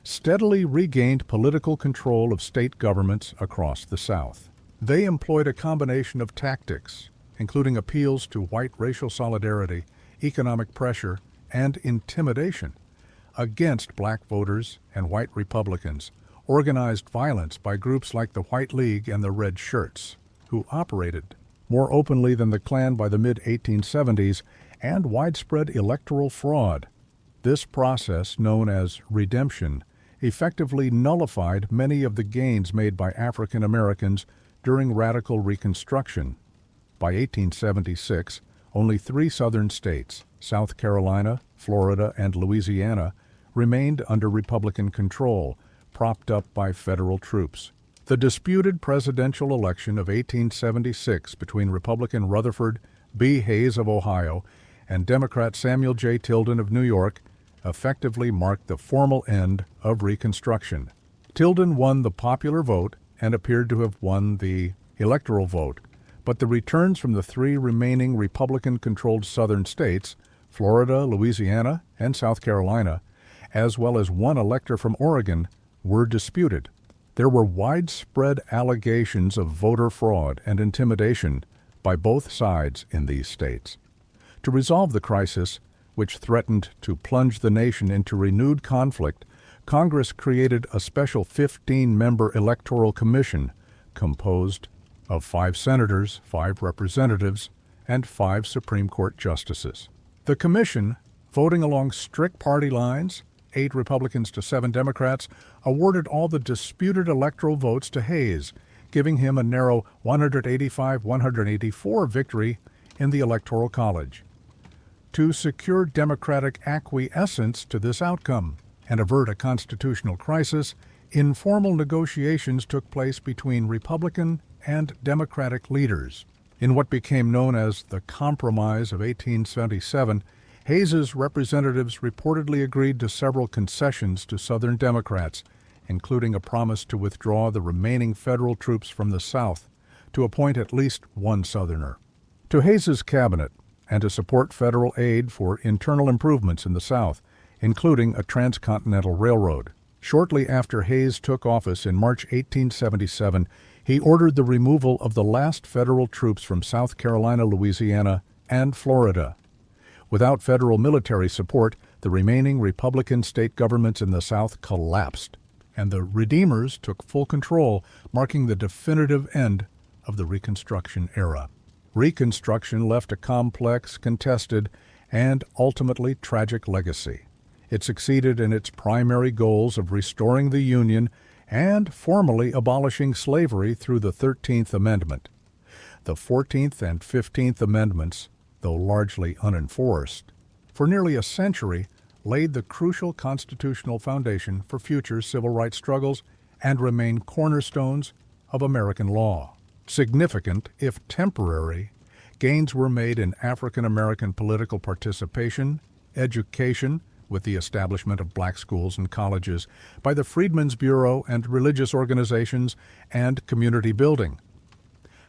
steadily regained political control of state governments across the South. They employed a combination of tactics, including appeals to white racial solidarity, economic pressure, and intimidation against black voters and white Republicans, organized violence by groups like the White League and the Red Shirts, who operated more openly than the Klan by the mid-1870s, and widespread electoral fraud. This process, known as redemption, effectively nullified many of the gains made by African Americans during radical Reconstruction. By 1876, only 3 Southern states, South Carolina, Florida, and Louisiana, remained under Republican control, propped up by federal troops. The disputed presidential election of 1876 between Republican Rutherford B. Hayes of Ohio and Democrat Samuel J. Tilden of New York effectively marked the formal end of Reconstruction. Tilden won the popular vote and appeared to have won the electoral vote, but the returns from the 3 remaining Republican-controlled Southern states, Florida, Louisiana, and South Carolina, as well as 1 elector from Oregon, were disputed. There were widespread allegations of voter fraud and intimidation by both sides in these states. To resolve the crisis, which threatened to plunge the nation into renewed conflict, Congress created a special 15-member electoral commission composed of 5 senators, 5 representatives, and 5 Supreme Court justices. The commission, voting along strict party lines, 8 Republicans to 7 Democrats, awarded all the disputed electoral votes to Hayes, giving him a narrow 185-184 victory in the Electoral College. To secure Democratic acquiescence to this outcome and avert a constitutional crisis, informal negotiations took place between Republican and Democratic leaders. In what became known as the Compromise of 1877, Hayes's representatives reportedly agreed to several concessions to Southern Democrats, including a promise to withdraw the remaining federal troops from the South, to appoint at least 1 Southerner. To Hayes's cabinet, and to support federal aid for internal improvements in the South, including a transcontinental railroad. Shortly after Hayes took office in March 1877, he ordered the removal of the last federal troops from South Carolina, Louisiana, and Florida. Without federal military support, the remaining Republican state governments in the South collapsed, and the Redeemers took full control, marking the definitive end of the Reconstruction era. Reconstruction left a complex, contested, and ultimately tragic legacy. It succeeded in its primary goals of restoring the Union and formally abolishing slavery through the 13th Amendment. The 14th and 15th Amendments, though largely unenforced, for nearly a century laid the crucial constitutional foundation for future civil rights struggles and remain cornerstones of American law. Significant, if temporary, gains were made in African American political participation, education, with the establishment of black schools and colleges by the Freedmen's Bureau and religious organizations, and community building.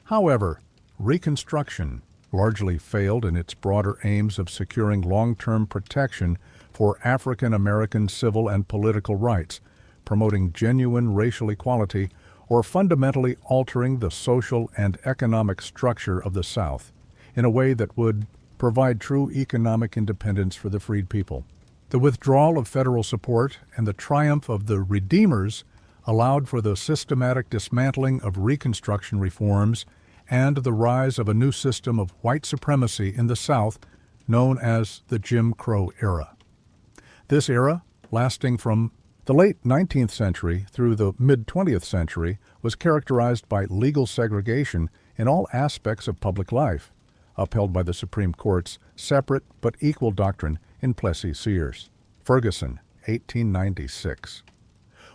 However, Reconstruction largely failed in its broader aims of securing long-term protection for African American civil and political rights, promoting genuine racial equality, or fundamentally altering the social and economic structure of the South in a way that would provide true economic independence for the freed people. The withdrawal of federal support and the triumph of the Redeemers allowed for the systematic dismantling of Reconstruction reforms and the rise of a new system of white supremacy in the South known as the Jim Crow era. This era, lasting from the late 19th century through the mid-20th century, was characterized by legal segregation in all aspects of public life, upheld by the Supreme Court's separate but equal doctrine in Plessis-Sears. Ferguson, 1896.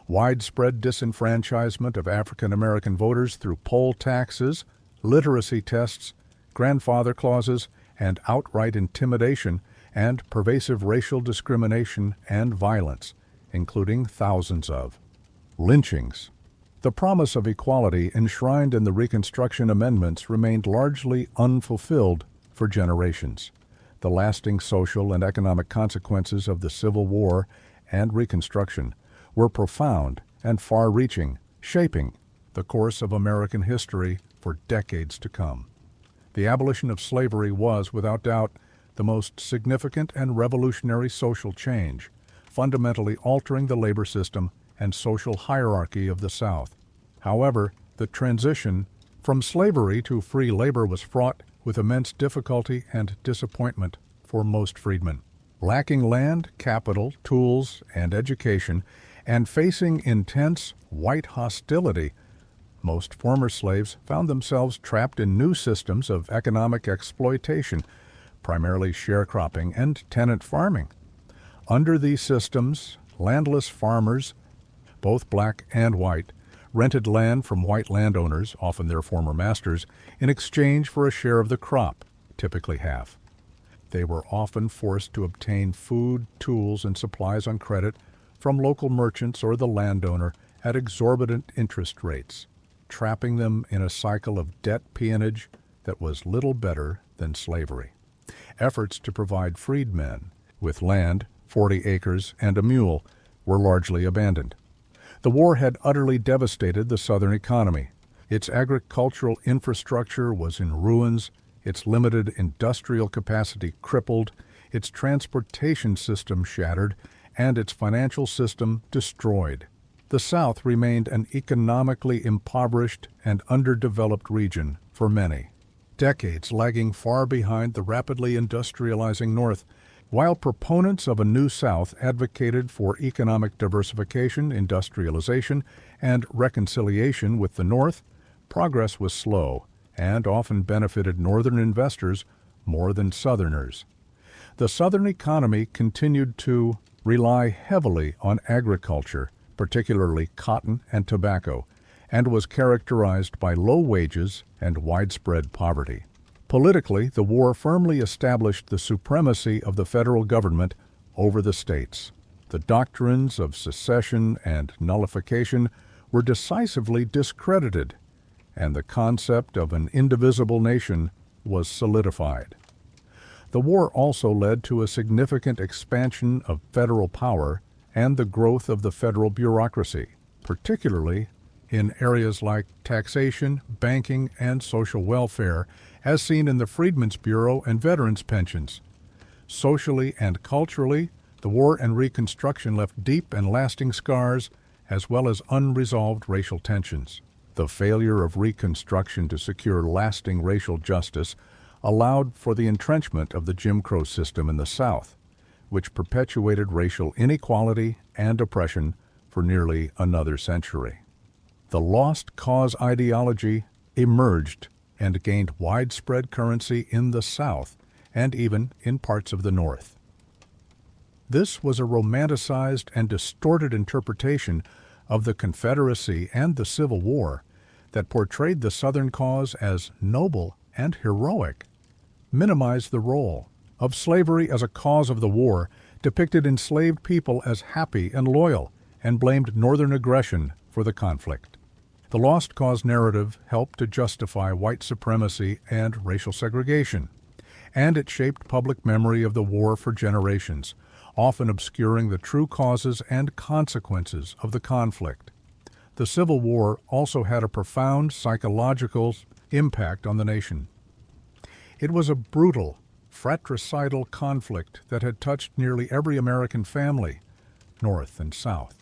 Widespread disenfranchisement of African American voters through poll taxes, literacy tests, grandfather clauses, and outright intimidation, and pervasive racial discrimination and violence, including thousands of lynchings. The promise of equality enshrined in the Reconstruction Amendments remained largely unfulfilled for generations. The lasting social and economic consequences of the Civil War and Reconstruction were profound and far-reaching, shaping the course of American history for decades to come. The abolition of slavery was, without doubt, the most significant and revolutionary social change, fundamentally altering the labor system and social hierarchy of the South. However, the transition from slavery to free labor was fraught with immense difficulty and disappointment for most freedmen. Lacking land, capital, tools, and education, and facing intense white hostility, most former slaves found themselves trapped in new systems of economic exploitation, primarily sharecropping and tenant farming. Under these systems, landless farmers, both black and white, rented land from white landowners, often their former masters, in exchange for a share of the crop, typically half. They were often forced to obtain food, tools, and supplies on credit from local merchants or the landowner at exorbitant interest rates, trapping them in a cycle of debt peonage that was little better than slavery. Efforts to provide freedmen with land, 40 acres, and a mule were largely abandoned. The war had utterly devastated the Southern economy. Its agricultural infrastructure was in ruins, its limited industrial capacity crippled, its transportation system shattered, and its financial system destroyed. The South remained an economically impoverished and underdeveloped region for many, decades lagging far behind the rapidly industrializing North. While proponents of a new South advocated for economic diversification, industrialization, and reconciliation with the North, progress was slow and often benefited Northern investors more than Southerners. The Southern economy continued to rely heavily on agriculture, particularly cotton and tobacco, and was characterized by low wages and widespread poverty. Politically, the war firmly established the supremacy of the federal government over the states. The doctrines of secession and nullification were decisively discredited, and the concept of an indivisible nation was solidified. The war also led to a significant expansion of federal power and the growth of the federal bureaucracy, particularly in areas like taxation, banking, and social welfare, as seen in the Freedmen's Bureau and veterans' pensions. Socially and culturally, the war and Reconstruction left deep and lasting scars, as well as unresolved racial tensions. The failure of Reconstruction to secure lasting racial justice allowed for the entrenchment of the Jim Crow system in the South, which perpetuated racial inequality and oppression for nearly another century. The lost cause ideology emerged and gained widespread currency in the South and even in parts of the North. This was a romanticized and distorted interpretation of the Confederacy and the Civil War that portrayed the Southern cause as noble and heroic, minimized the role of slavery as a cause of the war, depicted enslaved people as happy and loyal, and blamed Northern aggression for the conflict. The lost cause narrative helped to justify white supremacy and racial segregation, and it shaped public memory of the war for generations, often obscuring the true causes and consequences of the conflict. The Civil War also had a profound psychological impact on the nation. It was a brutal, fratricidal conflict that had touched nearly every American family, North and South.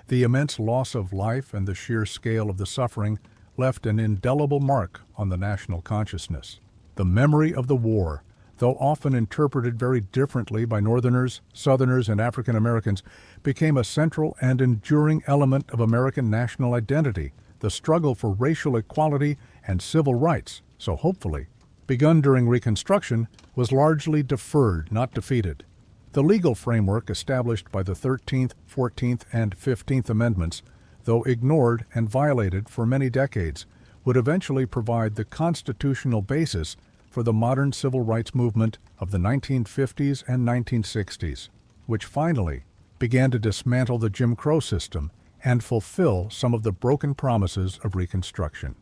The immense loss of life and the sheer scale of the suffering left an indelible mark on the national consciousness. The memory of the war, though often interpreted very differently by Northerners, Southerners, and African Americans, became a central and enduring element of American national identity the struggle for racial equality and civil rights, so hopefully, begun during Reconstruction, was largely deferred, not defeated. The legal framework established by the 13th, 14th, and 15th Amendments, though ignored and violated for many decades, would eventually provide the constitutional basis for the modern civil rights movement of the 1950s and 1960s, which finally began to dismantle the Jim Crow system and fulfill some of the broken promises of Reconstruction.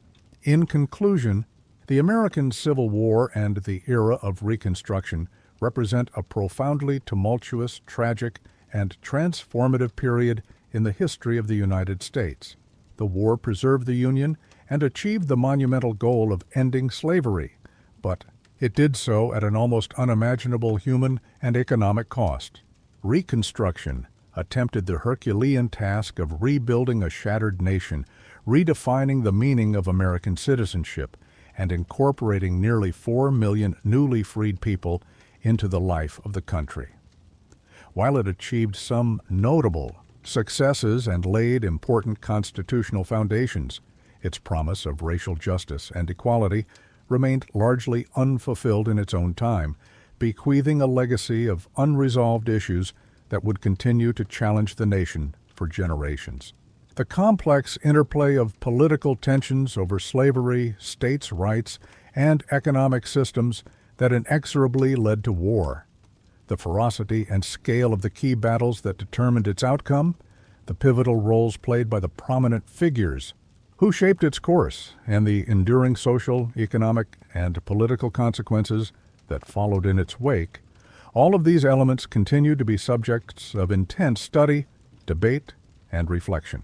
In conclusion, the American Civil War and the era of Reconstruction represent a profoundly tumultuous, tragic, and transformative period in the history of the United States. The war preserved the Union and achieved the monumental goal of ending slavery, but it did so at an almost unimaginable human and economic cost. Reconstruction attempted the Herculean task of rebuilding a shattered nation, redefining the meaning of American citizenship, and incorporating nearly 4 million newly freed people into the life of the country. While it achieved some notable successes and laid important constitutional foundations, its promise of racial justice and equality remained largely unfulfilled in its own time, bequeathing a legacy of unresolved issues that would continue to challenge the nation for generations. The complex interplay of political tensions over slavery, states' rights, and economic systems that inexorably led to war. The ferocity and scale of the key battles that determined its outcome, the pivotal roles played by the prominent figures who shaped its course, and the enduring social, economic, and political consequences that followed in its wake, all of these elements continue to be subjects of intense study, debate, and reflection.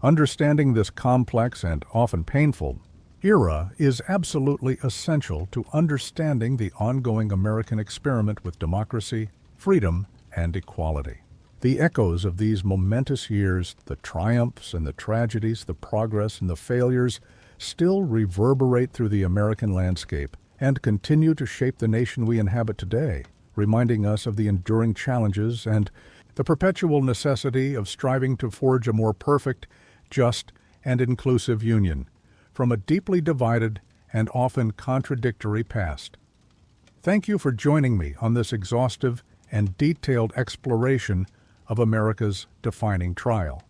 Understanding this complex and often painful era is absolutely essential to understanding the ongoing American experiment with democracy, freedom, and equality. The echoes of these momentous years, the triumphs and the tragedies, the progress and the failures, still reverberate through the American landscape and continue to shape the nation we inhabit today, reminding us of the enduring challenges and the perpetual necessity of striving to forge a more perfect, just, and inclusive union from a deeply divided and often contradictory past. Thank you for joining me on this exhaustive and detailed exploration of America's defining trial.